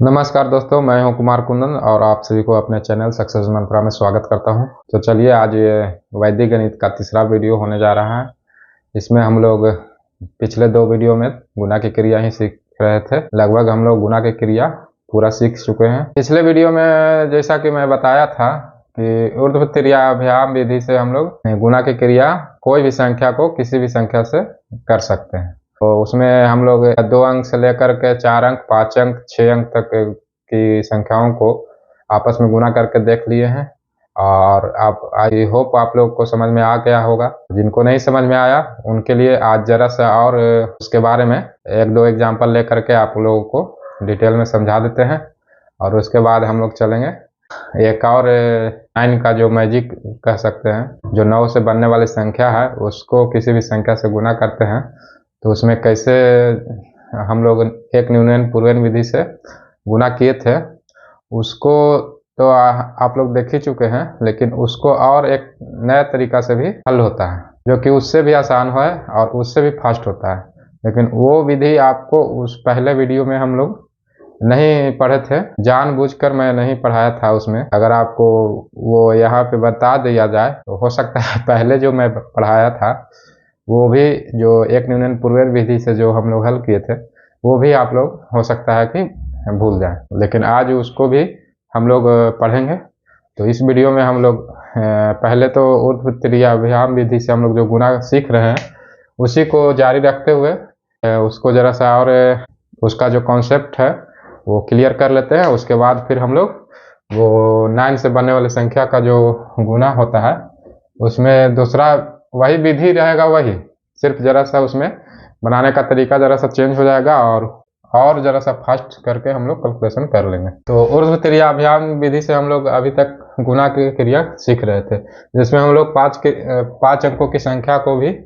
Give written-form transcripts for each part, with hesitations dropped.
नमस्कार दोस्तों, मैं हूं कुमार कुंदन और आप सभी को अपने चैनल सक्सेस मंत्रा में स्वागत करता हूं। तो चलिए, आज ये वैदिक गणित का तीसरा वीडियो होने जा रहा है। इसमें हम लोग पिछले दो वीडियो में गुणा की क्रिया ही सीख रहे थे। लगभग हम लोग गुणा की क्रिया पूरा सीख चुके हैं। पिछले वीडियो में जैसा कि मैं बताया था कि ऊर्ध्व त्रियाभ्याम विधि से हम लोग गुणा की क्रिया कोई भी संख्या को किसी भी संख्या से कर सकते हैं। तो उसमें हम लोग 2 अंक से लेकर के 4 अंक, 5 अंक, 6 अंक तक की संख्याओं को आपस में गुणा करके देख लिए हैं और आप आई होप आप लोग को समझ में आ गया होगा। जिनको नहीं समझ में आया उनके लिए आज जरा सा और उसके बारे में 1-2 एग्जाम्पल लेकर के आप लोगों को डिटेल में समझा देते हैं और उसके बाद हम लोग चलेंगे एक और 9 का जो मैजिक कह सकते हैं, जो 9 से बनने वाली संख्या है उसको किसी भी संख्या से गुणा करते हैं। तो उसमें कैसे हम लोग एक न्यूनन पूर्वेन विधि से गुणा किए थे उसको तो आप लोग देख ही चुके हैं, लेकिन उसको और एक नया तरीका से भी हल होता है जो कि उससे भी आसान है और उससे भी फास्ट होता है। लेकिन वो विधि आपको उस पहले वीडियो में हम लोग नहीं पढ़े थे, जानबूझकर मैं नहीं पढ़ाया था उसमें। अगर आपको वो यहाँ पे बता दिया जाए तो हो सकता है पहले जो मैं पढ़ाया था वो भी जो एक न्यूनन पूर्वेन विधि से जो हम लोग हल किए थे वो भी आप लोग हो सकता है कि भूल जाएं, लेकिन आज उसको भी हम लोग पढ़ेंगे। तो इस वीडियो में हम लोग पहले तो ऊर्ध्व त्रियाभ्याम विधि से हम लोग जो गुणा सीख रहे हैं उसी को जारी रखते हुए उसको जरा सा और उसका जो कॉन्सेप्ट है वो क्लियर कर लेते हैं। उसके बाद फिर हम लोग वो 9 से बनने वाली संख्या का जो गुणा होता है उसमें दूसरा वही विधि रहेगा, वही सिर्फ जरा सा उसमें बनाने का तरीका जरा सा चेंज हो जाएगा और जरा सा फास्ट करके हम लोग कैलकुलेशन कर लेंगे। तो ऊर्ध्व त्रियाभ्याम विधि से हम लोग अभी तक गुणा की क्रिया सीख रहे थे, जिसमें हम लोग 5 अंकों की संख्या को भी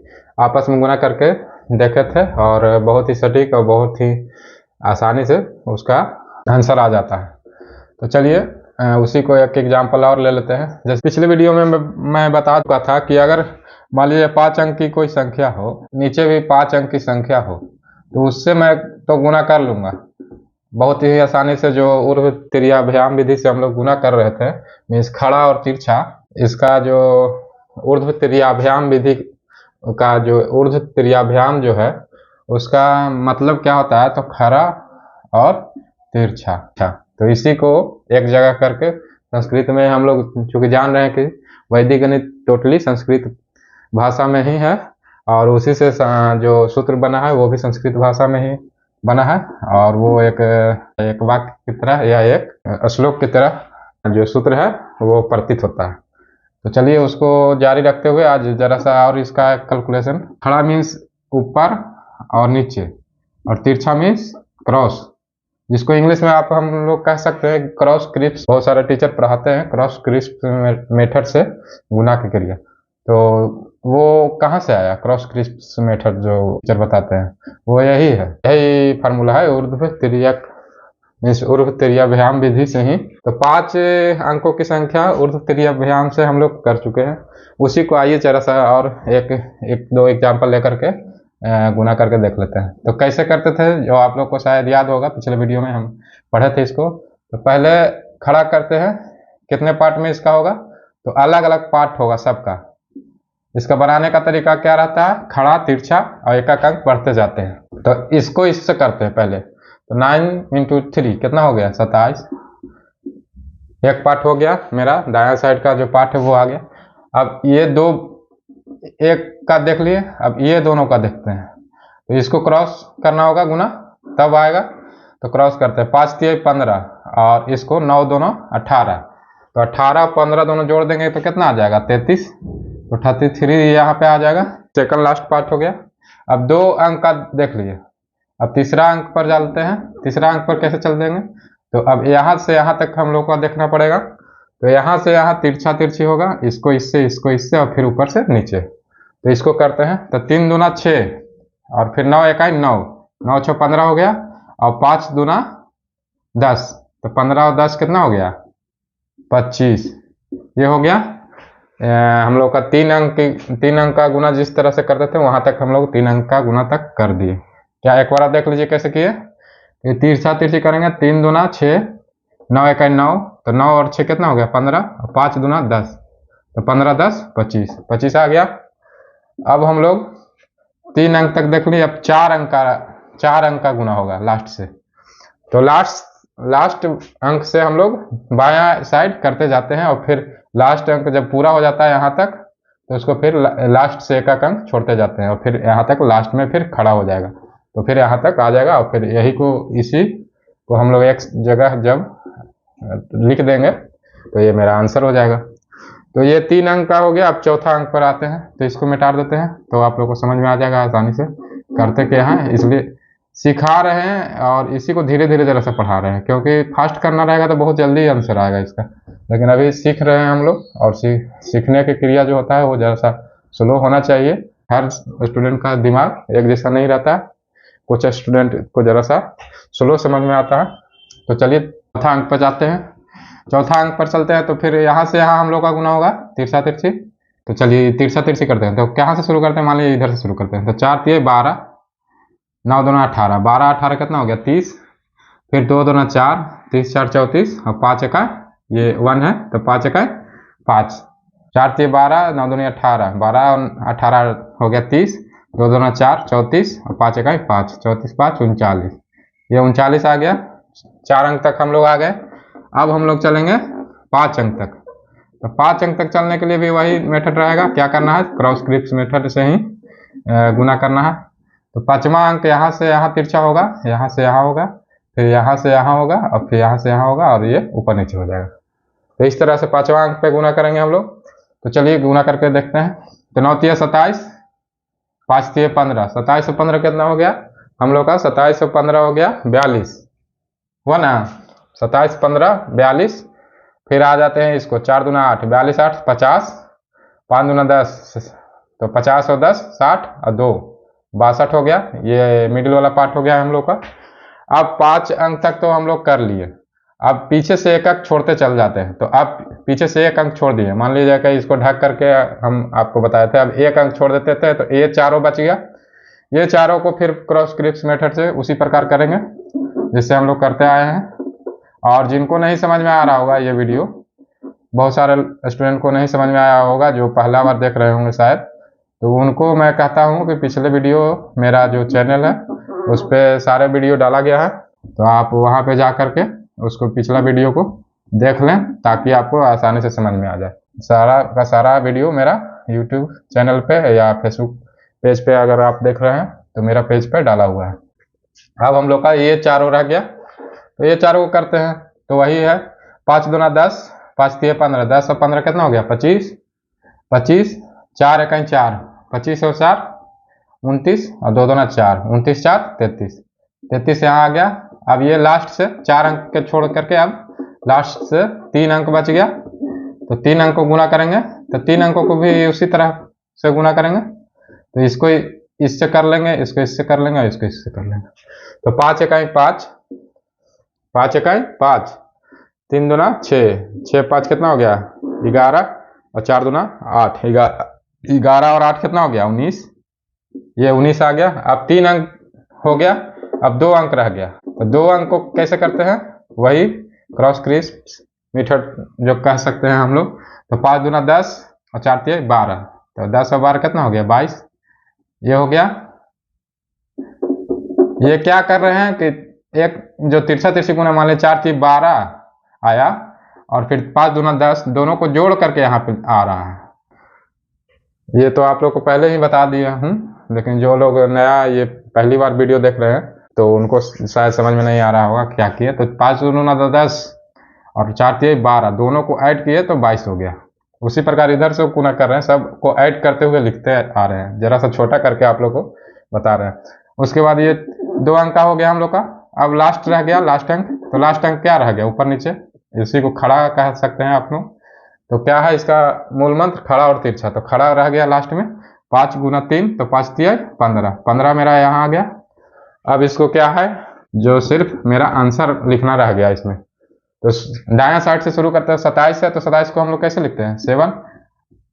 आपस में गुणा करके देखे थे और बहुत ही सटीक और बहुत ही आसानी से उसका आंसर आ जाता है। तो चलिए उसी को एक एग्जाम्पल और ले लेते हैं। जैसे पिछले वीडियो में मैं बता चुका था कि अगर मान लीजिए 5 अंक की कोई संख्या हो, नीचे भी 5 अंक की संख्या हो, तो उससे मैं तो गुणा कर लूंगा बहुत ही आसानी से। जो ऊर्ध्व त्रियाभ्याम विधि से हम लोग गुणा कर रहे थे, मीन्स खड़ा और तिरछा, इसका जो ऊर्ध्व त्रियाभ्याम विधि का जो ऊर्ध्व त्रियाभ्याम जो है उसका मतलब क्या होता है, तो खड़ा और तिरछा। तो इसी को एक जगह करके संस्कृत में हम लोग चूंकि जान रहे हैं कि वैदिक गणित टोटली संस्कृत भाषा में ही है और उसी से जो सूत्र बना है वो भी संस्कृत भाषा में ही बना है और वो एक वाक्य की तरह या एक श्लोक की तरह जो सूत्र है वो प्रतीत होता है। तो चलिए उसको जारी रखते हुए आज जरा सा और इसका कैलकुलेशन। खड़ा मीन्स ऊपर और नीचे और तिरछा मीन्स क्रॉस, जिसको इंग्लिश में आप हम लोग कह सकते हैं क्रॉस क्रिप्स। बहुत सारे टीचर पढ़ाते हैं क्रॉस क्रिप्स मेथड से गुणा की क्रिया। तो वो कहाँ से आया क्रॉस क्रिप्स मेथड जो टीचर बताते हैं, वो यही है, यही फार्मूला है ऊर्ध्व त्रियाभ्याम विधि से ही। तो 5 अंकों की संख्या ऊर्ध्व त्रियाभ्याम से हम लोग कर चुके हैं। उसी को आइए जरा सा और एक दो एग्जाम्पल लेकर के गुणा करके देख लेते हैं। तो कैसे करते थे जो आप लोग को शायद याद होगा, पिछले वीडियो में हम पढ़े थे इसको। तो पहले खड़ा करते हैं, कितने पार्ट में इसका होगा, तो अलग अलग पार्ट होगा सबका। इसका बनाने का तरीका क्या रहता है, खड़ा तिरछा और एक अंक बढ़ते जाते हैं। तो इसको इससे करते हैं पहले। तो 9 × 3 कितना हो गया, 27। एक पार्ट हो गया मेरा, दाया साइड का जो पार्ट है वो आ गया। अब ये दो एक का देख लिए, अब ये दोनों का देखते हैं। तो इसको क्रॉस करना होगा, गुना तब आएगा। तो क्रॉस करते हैं, 5 × 3 = 15 और इसको 9 दोनों 18। तो 18 15 दोनों जोड़ देंगे तो कितना आ जाएगा, 33। तो 33 यहाँ पे आ जाएगा। सेकंड लास्ट पार्ट हो गया। अब 2 अंक का देख लिए, अब तीसरा अंक पर चलते हैं। तीसरा अंक पर कैसे चल देंगे, तो अब यहाँ से यहाँ तक हम लोग को देखना पड़ेगा। तो यहाँ से यहाँ तिरछा तिरछी होगा, इसको इससे और फिर ऊपर से नीचे। तो इसको करते हैं, तो 3 दूना 6 और फिर 9 × 1 = 9, 9 × 6 = 15 हो गया और 5 दूना 10। तो 15 और 10 कितना हो गया, 25। ये हो गया हम लोग का 3 अंक का गुना। जिस तरह से करते थे वहां तक हम लोग 3 अंक का गुना तक कर दिए। क्या एक बार देख लीजिए कैसे किए। ये तिरछा तिरछी करेंगे, 3 दूना 6, 9 इकाई 9, तो 9 और 6 कितना हो गया 15, 5 दूना 10, तो 15 10 25, 25 आ गया। अब हम लोग 3 अंक तक देख लिए, अब 4 अंक का गुना होगा लास्ट से, तो लास्ट अंक से हम लोग बायां साइड करते जाते हैं और फिर लास्ट अंक जब पूरा हो जाता है यहाँ तक, तो उसको फिर लास्ट से एक अंक छोड़ते जाते हैं और फिर यहाँ तक लास्ट में फिर खड़ा हो जाएगा, तो फिर यहाँ तक आ जाएगा और फिर यही को इसी को हम लोग एक जगह जब लिख देंगे तो ये मेरा आंसर हो जाएगा। तो ये 3 अंक का हो गया। अब चौथा अंक पर आते हैं, तो इसको मिटा देते हैं, तो आप लोग को समझ में आ जाएगा आसानी से करते क्या है। इसलिए सिखा रहे हैं और इसी को धीरे धीरे जरा सा पढ़ा रहे हैं, क्योंकि फास्ट करना रहेगा तो बहुत जल्दी आंसर आएगा इसका, लेकिन अभी सीख रहे हैं हम लोग, और सीखने की क्रिया जो होता है वो जरा सा स्लो होना चाहिए। हर स्टूडेंट का दिमाग एक जैसा नहीं रहता है, कुछ स्टूडेंट को जरा सा स्लो समझ में आता है। तो चलिए चौथा अंक पर जाते हैं। चौथा अंक पर चलते हैं, तो फिर यहाँ से यहाँ हम लोग का गुना होगा तिरछा तिरछी, तो चलिए तिरछा तिरछी करते हैं। तो कहाँ से शुरू करते हैं, मान लीजिए इधर से शुरू करते हैं। तो 4 तिये 12, 9 दूना 18, 12 18 कितना हो गया 30, फिर 2 दूना 4, 30 4 34, और 5 एका ये 1 है, तो 5 एका 5, 4 तिये 12, 9 दूनी 18, 12 और 18 हो गया 30, 2 दूना 4 34, और 5 एका 5, 34 5 39, ये 39 आ गया। 4 अंक तक हम लोग आ गए। अब हम लोग चलेंगे 5 अंक तक। तो 5 अंक तक चलने के लिए भी वही मेथड रहेगा, क्या करना है, क्रॉस क्रिप्स मेथड से ही गुना करना है। तो 5वां अंक यहाँ से यहाँ तिरछा होगा, यहाँ से यहाँ होगा, फिर यहाँ से यहाँ होगा, और फिर यहाँ से यहाँ होगा, और ये ऊपर नीचे हो जाएगा। तो इस तरह से 5वां अंक पे गुना करेंगे हम लोग। तो चलिए गुना करके देखते हैं। तो 9 तिये 27, 5 तिये 15, 27 और 15 कितना हो गया हम लोग का, 27 और 15 हो गया 42 हुआ ना, 27 15 42। फिर आ जाते हैं इसको, 4 दूना 8, 42 8 50, 5 दूना 10, तो 50 और 10 60 और 2 62 हो गया। ये मिडिल वाला पार्ट हो गया हम लोग का। अब 5 अंक तक तो हम लोग कर लिए, अब पीछे से एक अंक छोड़ते चल जाते हैं। तो अब पीछे से एक अंक छोड़ दिए, मान लीजिए कि इसको ढक करके हम आपको बताए थे, अब एक अंक छोड़ देते थे, तो ये चारों बच गया। ये चारों को फिर क्रॉस क्रिप्स मेथड से उसी प्रकार करेंगे जिससे हम लोग करते आए हैं। और जिनको नहीं समझ में आ रहा होगा ये वीडियो, बहुत सारे स्टूडेंट को नहीं समझ में आया होगा जो पहला बार देख रहे होंगे शायद, तो उनको मैं कहता हूँ कि पिछले वीडियो मेरा जो चैनल है उस पर सारे वीडियो डाला गया है, तो आप वहाँ पे जा करके उसको पिछला वीडियो को देख लें ताकि आपको आसानी से समझ में आ जाए। सारा का सारा वीडियो मेरा यूट्यूब चैनल पे या फेसबुक पेज पे अगर आप देख रहे हैं तो मेरा पेज पे डाला हुआ है। अब हम लोग का ये चारों रह गया, तो ये चारों को करते हैं। तो वही है 5 दूना 10, 5 तिये 15, 10 और 15 कितना हो गया 25, 25 4 एका 4, 25 और 4 29, और 2 दूना 4, 29 4 33, 33 यहाँ आ गया। अब ये लास्ट से 4 अंक के छोड़ करके अब लास्ट से 3 अंक बच गया, तो 3 अंक को गुना करेंगे। तो 3 अंकों को भी उसी तरह से गुना करेंगे, तो इसको इससे कर लेंगे, इसको इससे कर लेंगे, और इसको इससे कर लेंगे। तो 5 एकाई 5, 5 एकाई 5, 3 दूना 6, 6 5 कितना हो गया 11, और 4 दूना 8, 11 और 8 कितना हो गया 19, ये 19 आ गया। अब 3 अंक हो गया, अब 2 अंक रह गया। तो 2 अंक को कैसे करते हैं, वही क्रॉस क्रिप्स मेथड जो कह सकते हैं हम लोग। तो 5 दूना 10 और 4 तिये 12, तो 10 और 12 कितना हो गया 22, ये हो गया। ये क्या कर रहे हैं कि एक जो तिरछा तिरछी गुना, मान लीजिए 4 तिये 12 आया, और फिर 5 दूना 10, दोनों को जोड़ करके यहाँ पे आ रहा है। ये तो आप लोग को पहले ही बता दिया हूँ, लेकिन जो लोग नया ये पहली बार वीडियो देख रहे हैं तो उनको शायद समझ में नहीं आ रहा होगा क्या किए। तो 5 दूना 10 और 4 तिये 12, दोनों को ऐड किए तो 22 हो गया। उसी प्रकार इधर से गुना कर रहे हैं, सब को ऐड करते हुए लिखते आ रहे हैं, जरा सा छोटा करके आप लोग को बता रहे हैं। उसके बाद ये 2 अंक का हो गया हम लोग का। अब लास्ट रह गया लास्ट अंक, तो लास्ट अंक क्या रह गया ऊपर नीचे, इसी को खड़ा कह सकते हैं आप लोग। तो क्या है इसका मूल मंत्र, खड़ा और तिरछा। तो खड़ा रह गया लास्ट में 5 गुना 3, तो 5 तिये 15, 15 मेरा यहाँ आ गया। अब इसको क्या है, जो सिर्फ मेरा आंसर लिखना रह गया इसमें। तो दायां साइड से शुरू करते हैं, 27 है, तो 27 को हम लोग कैसे लिखते हैं 7,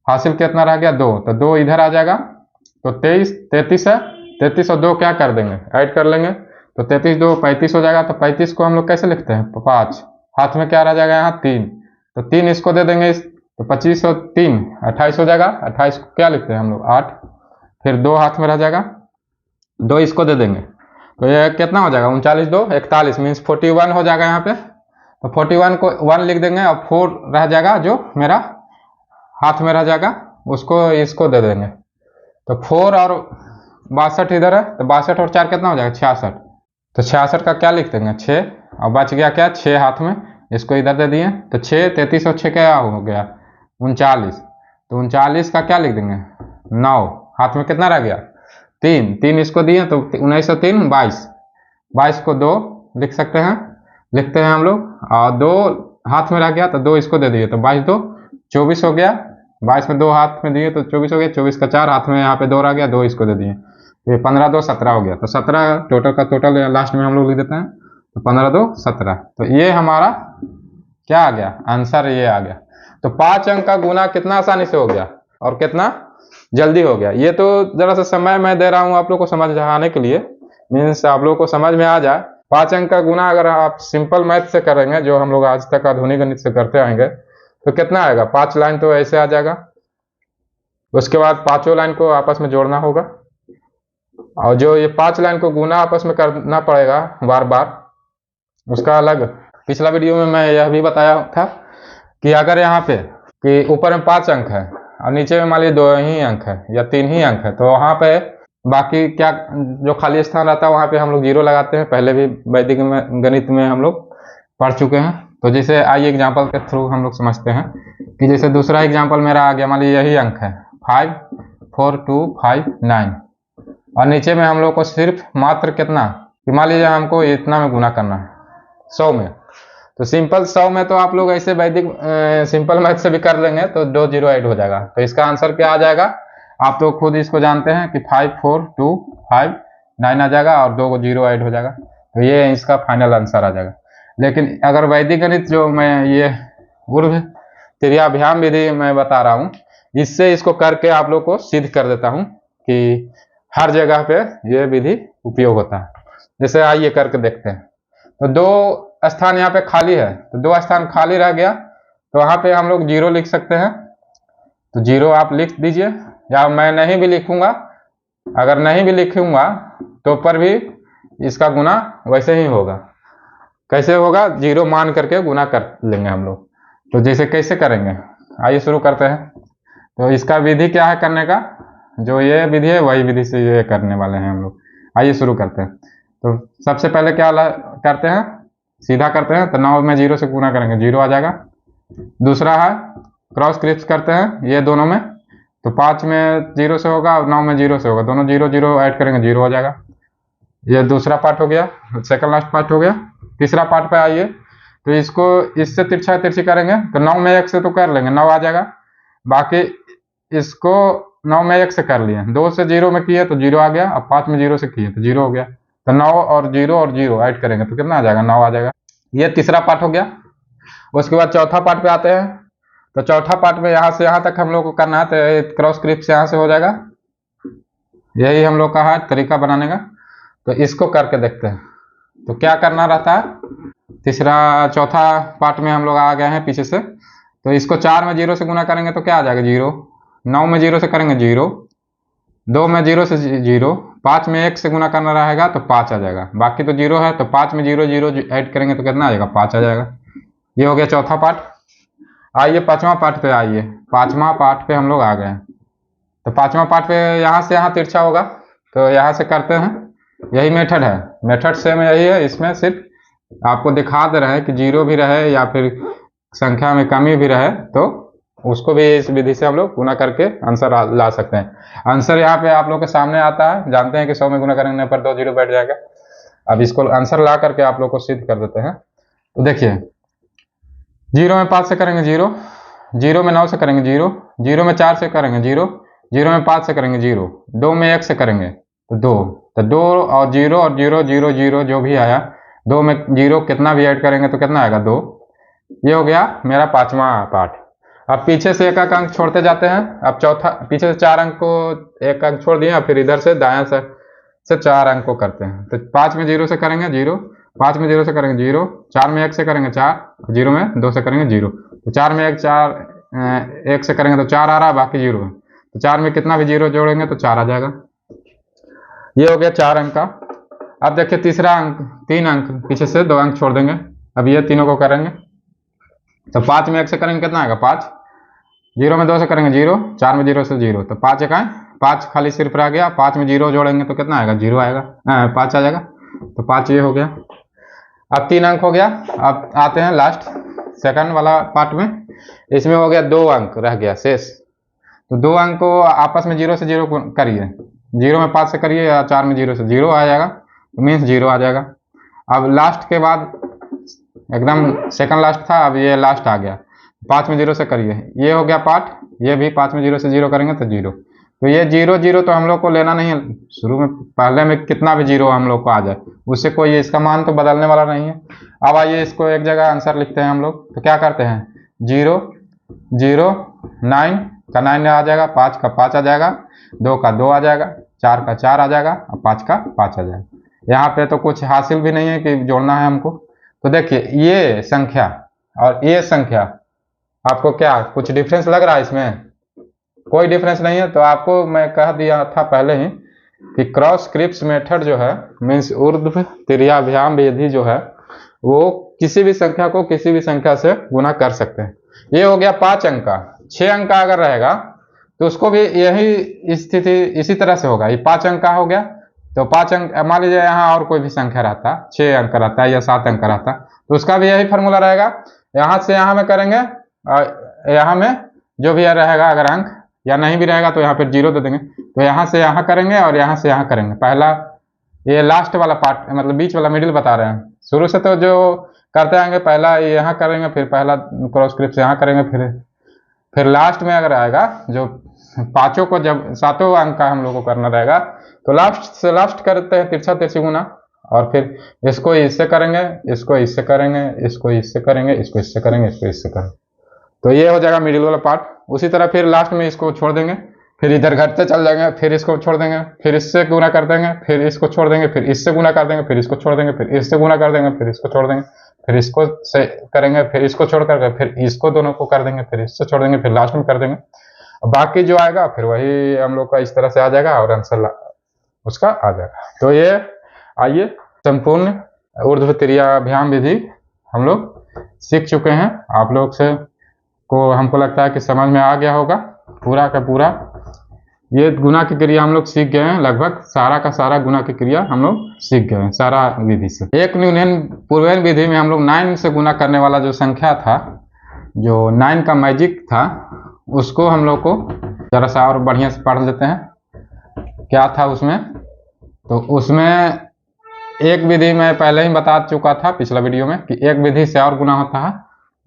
हासिल कितना रह गया 2, तो 2 इधर आ जाएगा, तो 23 33 है, 33 और 2 क्या कर देंगे ऐड कर लेंगे, तो 33 दो 35 हो जाएगा। तो 35 को हम लोग कैसे लिखते हैं? 5, हाथ में क्या रह जाएगा यहाँ? 3, तो 3 इसको दे देंगे तो 25 और 3 28 हो जाएगा। 28 को क्या लिखते हैं हम लोग? 8, फिर 2 हाथ में रह जाएगा, 2 इसको दे देंगे तो ये कितना हो जाएगा? 39 2 41 मीन्स 41 हो जाएगा यहाँ पे। तो 41 को 1 लिख देंगे और 4 रह जाएगा जो मेरा हाथ में रह जाएगा, उसको इसको दे देंगे। तो 4 और 62 इधर है, तो 62 और 4 कितना हो जाएगा? 66। तो 66 का क्या लिख देंगे? 6, और बच गया क्या? 6 हाथ में, इसको इधर दे दिए। तो 6 33 और 6 क्या हो गया? 39। तो 39 का क्या लिख देंगे? 9, हाथ में कितना रह गया? 3, 3 इसको दिए तो 19 और 3 22, 22 को 2 लिख सकते हैं, लिखते हैं हम लोग, और 2 हाथ में रह गया तो 2 इसको दे दिए तो 22 2 24 हो गया। 22 में 2 हाथ में दिए तो 24 हो गया। 24 का 4 हाथ में यहाँ पे 2 रह गया, 2 इसको दे दिए तो ये 15 2 17 हो गया। तो 17 टोटल का टोटल लास्ट में हम लोग लिख देते हैं, तो 15 2 17। तो ये हमारा क्या आ गया? आंसर ये आ गया। तो 5 अंक का गुना कितना आसानी से हो गया और कितना जल्दी हो गया। ये तो जरा सा समय मैं दे रहा हूँ आप लोग को समझ आने के लिए, मीन्स आप लोग को समझ में आ जाए। 5 अंक का गुना अगर आप सिंपल मैथ से करेंगे, जो हम लोग आज तक आधुनिक गणित से करते आएंगे, तो कितना आएगा? 5 लाइन तो ऐसे आ जाएगा, उसके बाद 5 लाइन को आपस में जोड़ना होगा, और जो ये 5 लाइन को गुना आपस में करना पड़ेगा बार बार, उसका अलग। पिछला वीडियो में मैं यह भी बताया था कि अगर यहाँ पे कि ऊपर में 5 अंक है और नीचे में मान लीजिए 2 ही अंक है या 3 ही अंक है, तो वहाँ पे बाकी क्या जो खाली स्थान रहता है वहाँ पे हम लोग 0 लगाते हैं। पहले भी वैदिक गणित में हम लोग पढ़ चुके हैं। तो जैसे आइए एग्जाम्पल के थ्रू हम लोग समझते हैं कि जैसे दूसरा एग्जाम्पल मेरा आ गया, मान लीजिए यही अंक है 5 4 2 5 9, और नीचे में हम लोग को सिर्फ मात्र कितना कि मान लीजिए हमको इतना में गुना करना है 100 में। तो सिंपल 100 में तो आप लोग ऐसे वैदिक सिंपल मैथ से भी कर लेंगे तो 2 0 ऐड हो जाएगा। तो इसका आंसर क्या आ जाएगा? आप तो खुद इसको जानते हैं कि 5 4 2 5 9 आ जाएगा और 2 को 0 ऐड हो जाएगा। तो ये इसका फाइनल आंसर आ जाएगा। लेकिन अगर वैदिक गणित जो मैं ये ऊर्ध्व त्रियाभ्याम विधि मैं बता रहा हूँ, इससे इसको करके आप लोग को सिद्ध कर देता हूँ कि हर जगह पे ये विधि उपयोग होता है। जैसे आइए करके देखते हैं। तो 2 स्थान यहाँ पे खाली है, तो 2 स्थान खाली रह गया, तो वहाँ पे हम लोग 0 लिख सकते हैं। तो 0 आप लिख दीजिए, या मैं नहीं भी लिखूंगा, अगर नहीं भी लिखूंगा तो पर भी इसका गुना वैसे ही होगा। कैसे होगा? 0 मान करके गुना कर लेंगे हम लोग। तो जैसे कैसे करेंगे, आइए शुरू करते हैं। तो इसका विधि क्या है करने का? जो ये विधि है वही विधि से ये करने वाले हैं हम लोग। आइए शुरू करते हैं। तो सबसे पहले क्या करते हैं? सीधा करते हैं, तो 9 में 0 से गुना करेंगे 0 आ जाएगा। दूसरा है क्रॉस क्रिप्स करते हैं ये दोनों में, तो 5 में 0 से होगा और 9 में 0 से होगा, दोनों 0 0 ऐड करेंगे 0 हो जाएगा। ये दूसरा पार्ट हो गया, सेकंड लास्ट पार्ट हो गया। तीसरा पार्ट पे आइए, तो इसको इससे तिरछा तिरछी करेंगे, तो 9 में 1 से तो कर लेंगे 9 आ जाएगा। बाकी इसको 9 में 1 से कर लिए, 2 से 0 में किए तो 0 आ गया, अब 5 में 0 से किए तो 0 हो गया। तो 9 और 0 ऐड करेंगे तो कितना आ जाएगा? 9 आ जाएगा। ये तीसरा पार्ट हो गया। उसके बाद चौथा पार्ट पे आते हैं। तो चौथा पार्ट में यहाँ से यहाँ तक हम लोग को करना है, तो क्रॉस क्रिप्स यहाँ से हो जाएगा। यही हम लोग का है तरीका बनाने का। तो इसको करके देखते हैं। तो क्या करना रहता है? चौथा पार्ट में हम लोग आ गए हैं पीछे से। तो इसको 4 में 0 से गुना करेंगे तो क्या आ जाएगा? 0। 9 में 0 से करेंगे 0, 2 में 0 से 0, 5 में 1 से गुना करना रहेगा तो 5 आ जाएगा। बाकी तो 0 है, तो 5 में 0 0 ऐड करेंगे तो कितना आ जाएगा? 5 आ जाएगा। ये हो गया चौथा पार्ट। आइए पांचवा पार्ट पे आइए। पांचवा पार्ट पे हम लोग आ गए हैं। तो पांचवा पार्ट पे यहाँ से यहाँ तिरछा होगा, तो यहाँ से करते हैं। यही मेथड है, मेथड सेम यही है। इसमें सिर्फ आपको दिखा दे रहे हैं कि 0 भी रहे या फिर संख्या में कमी भी रहे, तो उसको भी इस विधि से हम लोग गुना करके आंसर ला सकते हैं। आंसर यहाँ पे आप लोग के सामने आता है। जानते हैं कि 100 में गुना करने पर 2 0 बैठ जाएगा। अब इसको आंसर ला करके आप लोग को सिद्ध कर देते हैं। तो देखिए, 0 में 5 से करेंगे 0, 0 में 9 से करेंगे 0, 0 में 4 से करेंगे 0, 0 में 5 से करेंगे 0, 2 में 1 से करेंगे तो 2, तो 2 और 0 और 0 0 0 जो भी आया, 2 में 0 कितना भी ऐड करेंगे तो कितना आएगा? 2। ये हो गया मेरा पांचवा पार्ट। अब पीछे से एक एक अंक छोड़ते जाते हैं। अब चौथा, पीछे से 4 अंक को एक अंक छोड़ दिए, फिर इधर से दायां से से 4 अंक को करते हैं। तो 5 में 0 से करेंगे 0, 5 में 0 से करेंगे 0, 4 में 1 से करेंगे 4, 0 में 2 से करेंगे 0। तो 4 में 1 से करेंगे तो 4 आ रहा है, बाकी 0 है। तो 4 में कितना भी 0 जोड़ेंगे तो 4 आ जाएगा। ये हो गया 4 अंक का। अब देखिए तीसरा अंक, 3 अंक पीछे से 2 अंक छोड़ देंगे। अब ये तीनों को करेंगे तो 5 में 1 से करेंगे कितना आएगा 5, 0 में 2 से करेंगे 0, 4 में 0 से 0, तो 5 एक आए, 5 खाली सिर्फ रह गया। 5 में 0 जोड़ेंगे तो कितना आएगा 0 आएगा, 5 आ जाएगा। तो 5 ये हो गया। अब 3 अंक हो गया। अब आते हैं लास्ट सेकंड वाला पार्ट में। इसमें हो गया 2 अंक रह गया शेष। तो 2 अंक को आपस में 0 से 0 करिए, 0 में 5 से करिए या 4 में 0 से 0 आ जाएगा, तो मीन्स 0 आ जाएगा। अब लास्ट के बाद एकदम सेकंड लास्ट था, अब ये लास्ट आ गया। 5 में 0 से करिए, ये हो गया पार्ट। ये भी 5 में 0 से 0 करेंगे तो 0। तो ये 0 0 तो हम लोग को लेना नहीं है शुरू में, पहले में कितना भी 0 हम लोग को आ जाए उससे कोई इसका मान तो बदलने वाला नहीं है। अब आइए इसको एक जगह आंसर लिखते हैं हम लोग। तो क्या करते हैं 0 0 9 का 9 आ जाएगा, 5 का 5 आ जाएगा, 2 का 2 आ जाएगा, 4 का 4 आ जाएगा और 5 का 5 आ जाएगा। यहाँ पे तो कुछ हासिल भी नहीं है कि जोड़ना है हमको। तो देखिए ये संख्या और ये संख्या, आपको क्या कुछ डिफरेंस लग रहा है इसमें? कोई डिफरेंस नहीं है। तो आपको मैं कह दिया था पहले ही कि क्रॉस क्रिप्स मेथड जो है, मीन्स ऊर्ध्व तिर्याभ्याम विधि जो है, वो किसी भी संख्या को किसी भी संख्या से गुना कर सकते हैं। ये हो गया 5 अंक का। 6 अंक का अगर रहेगा तो उसको भी यही स्थिति इसी तरह से होगा। ये 5 अंक का हो गया तो 5 अंक, मान लीजिए यहाँ और कोई भी संख्या रहता, 6 अंक का रहता है या 7 अंक का रहता, तो उसका भी यही फॉर्मूला रहेगा। यहाँ से यहाँ में करेंगे और यहाँ में जो भी रहेगा अगर अंक, या नहीं भी रहेगा तो यहाँ पे 0 दे देंगे। तो यहाँ से यहाँ करेंगे और यहाँ से यहाँ करेंगे। पहला ये लास्ट वाला पार्ट, मतलब बीच वाला मिडिल बता रहे हैं। शुरू से तो जो करते आएंगे, पहला यहाँ करेंगे, फिर पहला क्रॉस क्रिप्स यहाँ करेंगे, फिर लास्ट में अगर आएगा जो पांचों को, जब 7 अंक का हम लोग को करना रहेगा तो लास्ट से लास्ट करते हैं तिरछा तिरछी गुना, और फिर इसको इससे करेंगे, इसको इससे करेंगे, इसको इससे करेंगे, इसको इससे करेंगे, इसको इससे करेंगे। तो ये हो जाएगा मिडिल वाला पार्ट। उसी तरह फिर लास्ट में इसको छोड़ देंगे, फिर इधर घटते चल जाएंगे, फिर इसको छोड़ देंगे, फिर इससे गुना कर देंगे, फिर इसको छोड़ देंगे, फिर इससे गुना कर देंगे, फिर इसको छोड़ देंगे, फिर इससे गुना कर देंगे, फिर इसको छोड़ देंगे, फिर इसको से करेंगे, फिर इसको छोड़ करके फिर इसको दोनों को कर देंगे, फिर इससे छोड़ देंगे, फिर लास्ट में कर देंगे। बाकी जो आएगा फिर वही हम लोग का इस तरह से आ जाएगा और आंसर उसका आ जाएगा। तो ये आइए संपूर्ण ऊर्ध्व तिर्याभ्याम विधि हम लोग सीख चुके हैं। आप लोग से को हमको लगता है कि समझ में आ गया होगा पूरा का पूरा। ये गुना की क्रिया हम लोग सीख गए हैं, लगभग सारा का सारा गुना की क्रिया हम लोग सीख गए हैं सारा विधि से। एक न्यूनयन पूर्वयन विधि में हम लोग 9 से गुना करने वाला जो संख्या था, जो 9 का मैजिक था, उसको हम लोग को जरा सा और बढ़िया से पढ़ लेते हैं क्या था उसमें। तो उसमें एक विधि मैं पहले ही बता चुका था पिछला वीडियो में कि एक विधि से और गुना होता है।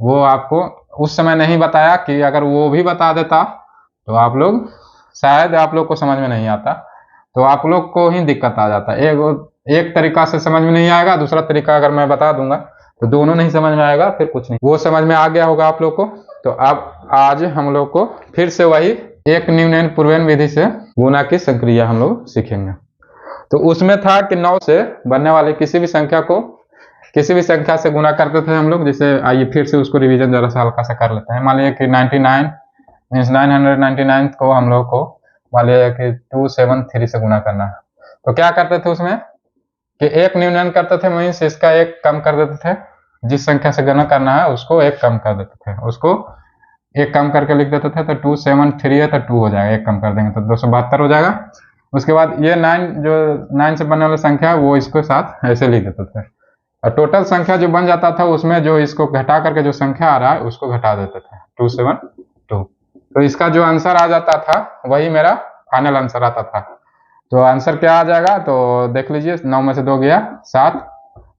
वो आपको उस समय नहीं बताया कि अगर वो भी बता देता तो आप लोग शायद आप लोग को समझ में नहीं आता, तो आप लोग को ही दिक्कत आ जाता। एक तरीका से समझ में नहीं आएगा, दूसरा तरीका अगर मैं बता दूंगा तो दोनों नहीं समझ में आएगा, फिर कुछ नहीं। वो समझ में आ गया होगा आप लोग को। तो अब आज हम लोग को फिर से वही एक न्यूनयन पूर्वयन विधि से गुना की संक्रिया हम लोग सीखेंगे। तो उसमें था कि 9 से बनने वाली किसी भी संख्या को किसी भी संख्या से गुना करते थे हम लोग। जैसे आइए फिर से उसको रिवीजन जरा सा हल्का सा कर लेते हैं। मान लीजिए कि 99 मीन्स 999 को हम लोग को मान लीजिए कि 273 से गुना करना है। तो क्या करते थे उसमें कि एक न्यूनयन करते थे, मीन्स इसका एक कम कर देते थे। जिस संख्या से गणना करना है उसको एक कम कर देते थे, उसको एक कम करके लिख देते थे। तो 273 है तो 2 हो जाएगा, एक कम कर देंगे तो 272 हो जाएगा। उसके बाद ये 9 जो 9 से बनने वाली संख्या है वो इसको साथ ऐसे लिख देते थे, और टोटल संख्या जो बन जाता था उसमें जो इसको घटा करके जो संख्या आ रहा है उसको घटा देते थे 272। तो इसका जो आंसर आ जाता था वही मेरा फाइनल आंसर आता था। तो आंसर क्या आ जाएगा तो देख लीजिए, 9 में से 2 गया 7,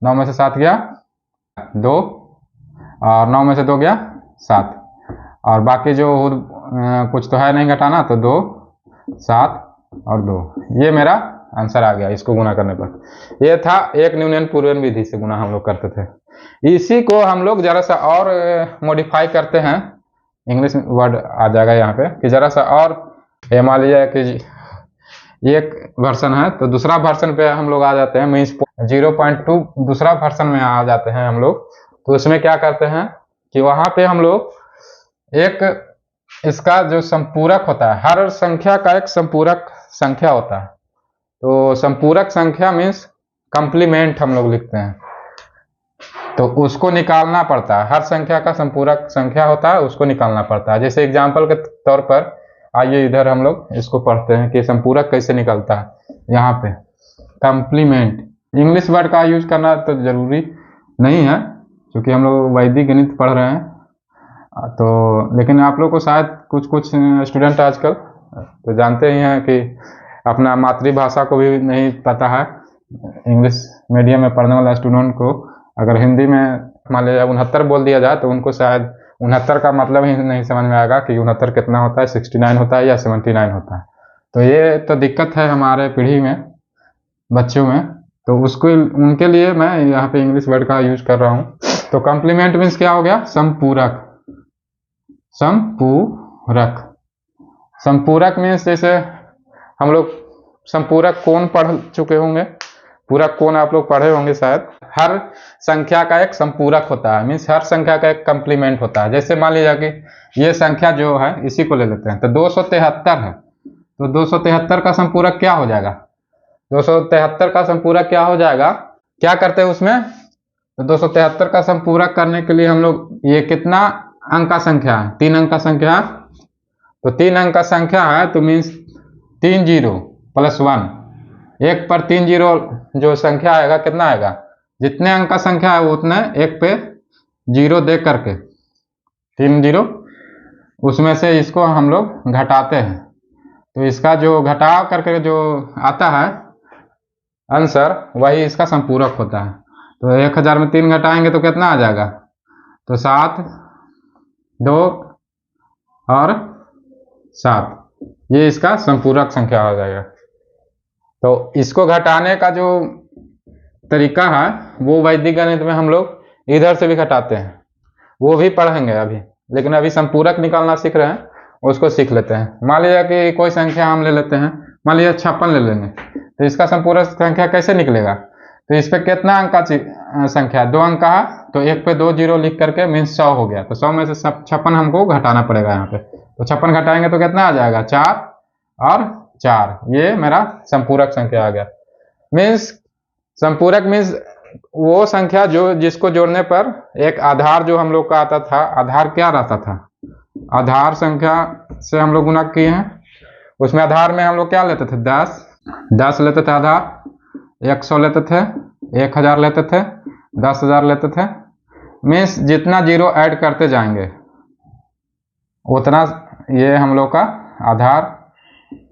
9 में से 7 गया 2, और 9 में से 2 गया 7, और बाकी जो कुछ तो है नहीं घटाना, तो 2 7 और 2, ये मेरा आंसर आ गया इसको गुना करने पर। ये था एक न्यूनयन पूर्वयन विधि से गुना हम लोग करते थे। इसी को हम लोग जरा सा और मॉडिफाई करते हैं, इंग्लिश वर्ड आ जाएगा यहाँ पे कि जरा सा और, मान लीजिए कि एक वर्जन है, तो दूसरा वर्जन पे हम लोग आ जाते हैं, मीन्स 0.2 दूसरा वर्जन में आ जाते हैं हम लोग। तो उसमें क्या करते हैं कि वहाँ पे हम लोग एक इसका जो संपूरक होता है, हर संख्या का एक संपूरक संख्या होता है। तो संपूरक संख्या मीन्स कंप्लीमेंट हम लोग लिखते हैं, तो उसको निकालना पड़ता है। हर संख्या का संपूरक संख्या होता है, उसको निकालना पड़ता है। जैसे एग्जाम्पल के तौर पर आइए इधर हम लोग इसको पढ़ते हैं कि संपूरक कैसे निकलता है। यहाँ पे कंप्लीमेंट, इंग्लिश वर्ड का यूज करना तो जरूरी नहीं है क्योंकि हम लोग वैदिक गणित पढ़ रहे हैं, तो लेकिन आप लोग को शायद कुछ स्टूडेंट आजकल तो जानते ही हैं कि अपना मातृभाषा को भी नहीं पता है। इंग्लिश मीडियम में पढ़ने वाला स्टूडेंट को अगर हिंदी में मान लीजिए 69 बोल दिया जाए तो उनको शायद 69 का मतलब ही नहीं समझ में आएगा कि 69 कितना होता है, 69 होता है या 79 होता है। तो ये तो दिक्कत है हमारे पीढ़ी में, बच्चों में, तो उसको उनके लिए मैं यहाँ पे इंग्लिश वर्ड का यूज कर रहा हूँ। तो कॉम्प्लीमेंट मीन्स क्या हो गया, संपूरक। संपूरक, संपूरक मीन्स जैसे हम लोग संपूरक कोण पढ़ चुके होंगे, पूरक कोण आप लोग पढ़े होंगे शायद। हर संख्या का एक संपूरक होता है, मीन्स हर संख्या का एक कंप्लीमेंट होता है। जैसे मान लीजिए कि ये संख्या जो है इसी को ले लेते हैं, तो 273 है, तो 273 का संपूरक क्या हो जाएगा, 273 का संपूरक क्या हो जाएगा, क्या करते हैं उसमें, तो 273 का संपूरक करने के लिए हम लोग, ये कितना अंक का संख्या है, 3 अंक का संख्या है, तो 3 अंक का संख्या है तो मीन्स 3 0 प्लस 1, एक पर 3 0 जो संख्या आएगा कितना आएगा, जितने अंक का संख्या है उतने एक पे 0 दे करके 3 0, उसमें से इसको हम लोग घटाते हैं, तो इसका जो घटा करके जो आता है आंसर वही इसका संपूरक होता है। तो 1000 में 3 घटाएंगे तो कितना आ जाएगा, तो 7 2 और 7, ये इसका संपूरक संख्या हो जाएगा। तो इसको घटाने का जो तरीका है वो वैदिक गणित में हम लोग इधर से भी घटाते हैं, वो भी पढ़ेंगे अभी, लेकिन अभी संपूरक निकालना सीख रहे हैं, उसको सीख लेते हैं। मान लीजिए कि कोई संख्या हम ले लेते हैं, मान लीजिए 56 ले लेंगे, तो इसका संपूरक संख्या कैसे निकलेगा, तो इस पे कितना अंक का संख्या, 2 अंक का है, तो एक पे 2 0 लिख करके मीन्स 100 हो गया, तो 100 में से 56 हमको घटाना पड़ेगा यहाँ पे, तो 56 घटाएंगे तो कितना आ जाएगा, 4 और 4, ये मेरा संपूरक संख्या आ गया। मीन्स संपूरक मीन्स वो संख्या जो जिसको जोड़ने पर एक आधार जो हम लोग का आता था, आधार क्या रहता था, आधार संख्या से हम लोग गुना किए हैं, उसमें आधार में हम लोग क्या लेते थे, 10 लेते थे आधार, 100 लेते थे, 1000 लेते थे, 10,000 लेते थे। मीन्स जितना जीरो ऐड करते जाएंगे उतना ये हम लोग का आधार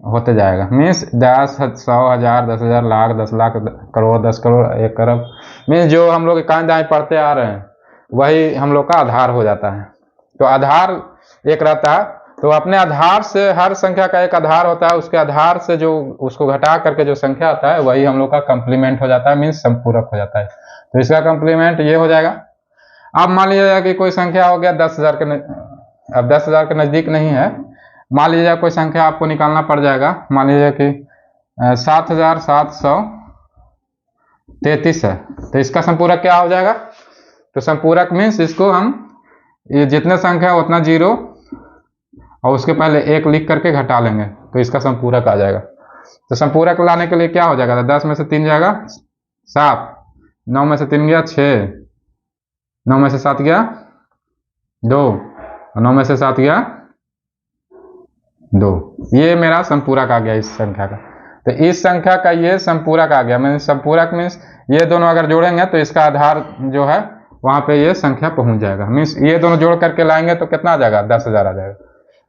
होते जाएगा। मीन्स 10 100 1000 10,000 लाख 10 लाख करोड़ 10 करोड़ 1 करोड़, मीन्स जो हम लोग कान दाएं पढ़ते आ रहे हैं वही हम लोग का आधार हो जाता है। तो आधार एक रहता है, तो अपने आधार से हर संख्या का एक आधार होता है, उसके आधार से जो उसको घटा करके जो संख्या आता है वही हम लोग का कंप्लीमेंट हो जाता है, मीन्स संपूरक हो जाता है। तो इसका कंप्लीमेंट ये हो जाएगा। अब मान लीजिए कि कोई संख्या हो गया 10,000 के, अब 10,000 के नजदीक नहीं है, मान लीजिए कोई संख्या आपको निकालना पड़ जाएगा, मान लीजिए कि 7,733 है, तो इसका संपूरक क्या हो जाएगा, तो संपूरक मीन्स इसको हम ये जितने संख्या है उतना जीरो और उसके पहले 1 लिख करके घटा लेंगे, तो इसका संपूरक आ जाएगा। तो संपूरक लाने के लिए क्या हो जाएगा, 10 में से 3 जाएगा 7, 9 में से 3 गया 6, 9 में से 7 गया 2 और 9 में से 7 गया 2, ये मेरा संपूरक आ गया इस संख्या का। तो इस संख्या का ये संपूरक आ गया, मीन्स संपूरक मीन्स ये दोनों अगर जोड़ेंगे तो इसका आधार जो है वहां पे ये संख्या पहुंच जाएगा, मीन्स ये दोनों जोड़ करके लाएंगे तो कितना आ जाएगा, 10,000 आ जाएगा।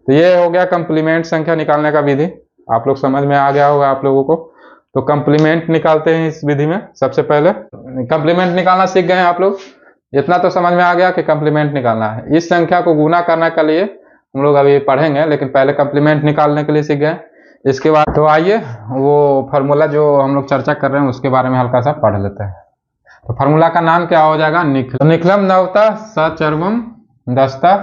तो ये हो गया कंप्लीमेंट संख्या निकालने का विधि, आप लोग समझ में आ गया होगा आप लोगों को। तो कंप्लीमेंट निकालते हैं इस विधि में। सबसे पहले कंप्लीमेंट निकालना सीख गए हैं आप लोग, इतना तो समझ में आ गया कि कंप्लीमेंट निकालना है। इस संख्या को गुना करने के लिए हम लोग अभी पढ़ेंगे, लेकिन पहले कंप्लीमेंट निकालने के लिए सीख गए। इसके बाद तो आइए वो फार्मूला जो हम लोग चर्चा कर रहे हैं उसके बारे में हल्का सा पढ़ लेते हैं। तो फार्मूला का नाम क्या हो जाएगा, निखलम। निखलम नवता सचर्वम दस्ता,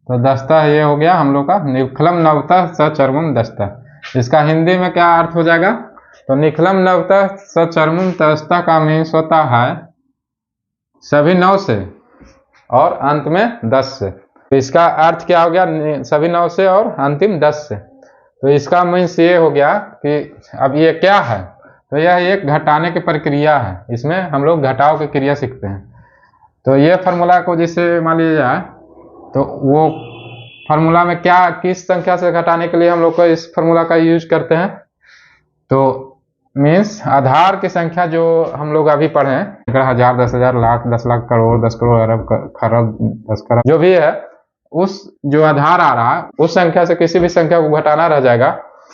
तो दस्ता ये हो गया हम लोग का, निखलम नवता सचर्वम दस्ता, इसका हिंदी में क्या अर्थ हो जाएगा? तो निखलम नवतः सचर्मुम तस्ता का मीन्स होता है सभी 9 से और अंत में 10 से। तो इसका अर्थ क्या हो गया? सभी 9 से और अंतिम 10 से। तो इसका मीन्स ये हो गया कि अब ये क्या है? तो यह एक घटाने की प्रक्रिया है। इसमें हम लोग घटाव की क्रिया सीखते हैं। तो ये फार्मूला को जिससे मान लीजिए जाए तो वो फार्मूला में क्या किस संख्या से घटाने के लिए हम लोग को इस फार्मूला का यूज करते हैं? तो मीन्स आधार की संख्या जो हम लोग अभी पढ़े हैं, 1000, 10,000, लाख, 10 लाख, करोड़, 10 करोड़, अरब, खरब, 10 खरब, जो भी है, उस जो आधार आ रहा है उस संख्या से किसी भी संख्या को घटाना रह जाएगा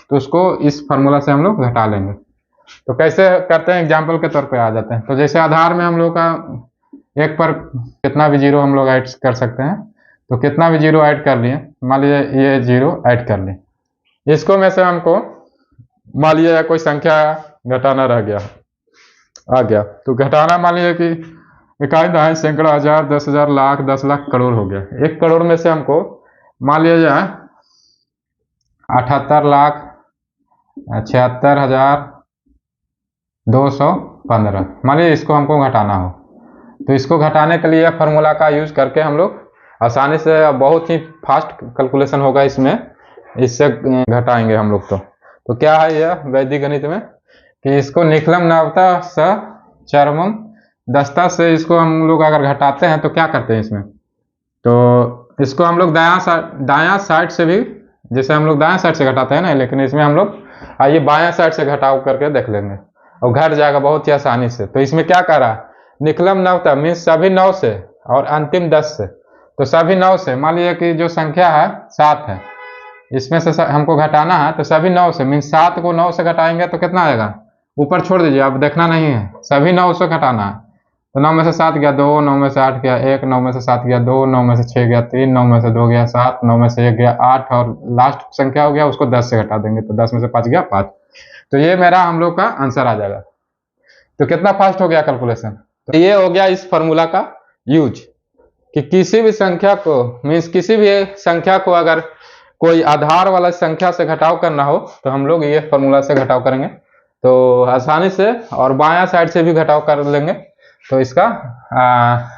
तो उसको इस फार्मूला से हम लोग घटा लेंगे। तो कैसे करते हैं? एग्जाम्पल के तौर पे आ जाते हैं। तो जैसे आधार में हम लोग का एक पर कितना भी जीरो हम लोग ऐड कर सकते हैं। तो कितना भी जीरो ऐड कर लिए, मान लीजिए ये जीरो ऐड कर लिए, इसको में से हमको मान लीजिए कोई संख्या घटाना रह गया आ गया। तो घटाना मान लीजिए कि इकाई, दहाई, सैकड़ा, 1000, 10,000, लाख, 10 लाख, करोड़ हो गया। 1 करोड़ में से हमको मान लिया जाए 78,76,215 मान लीजिए इसको हमको घटाना हो। तो इसको घटाने के लिए फार्मूला का यूज करके हम लोग आसानी से, बहुत ही फास्ट कैलकुलेशन होगा इसमें, इससे घटाएंगे हम लोग। तो क्या है यह वैदिक गणित में कि इसको निखलम नवता स चरमम दस्ता से इसको हम लोग अगर घटाते हैं तो क्या करते हैं इसमें? तो इसको हम लोग दायां साइड से भी, जैसे हम लोग दायां साइड से घटाते हैं ना, लेकिन इसमें हम लोग आइए बायां साइड से घटाव करके देख लेंगे और घट जाएगा बहुत ही आसानी से। तो इसमें क्या कर रहा है? निखलम नवता मीन्स सभी 9 से और अंतिम 10 से। तो सभी 9 से, मान लीजिए कि जो संख्या है 7 है, इसमें से हमको घटाना है, तो सभी 9 से मीन्स 7 को 9 से घटाएंगे तो कितना आएगा? ऊपर छोड़ दीजिए, अब देखना नहीं है, सभी 9 से घटाना है। तो 9 में से 7 गया 2, 9 में से 8 गया 1, 9 में से 7 गया 2, 9 में से 6 गया 3, 9 में से 2 गया 7, 9 में से 1 गया 8 और लास्ट संख्या हो गया उसको 10 से घटा देंगे। तो 10 में से 5 गया 5। तो ये मेरा हम लोग का आंसर आ जाएगा। तो कितना फास्ट हो गया कैलकुलेशन। तो ये हो गया इस फॉर्मूला का यूज कि किसी भी संख्या को मीन्स किसी भी संख्या को अगर कोई आधार वाला संख्या से घटाव करना हो तो हम लोग ये फॉर्मूला से घटाव करेंगे तो आसानी से, और बायां साइड से भी घटाव कर लेंगे तो इसका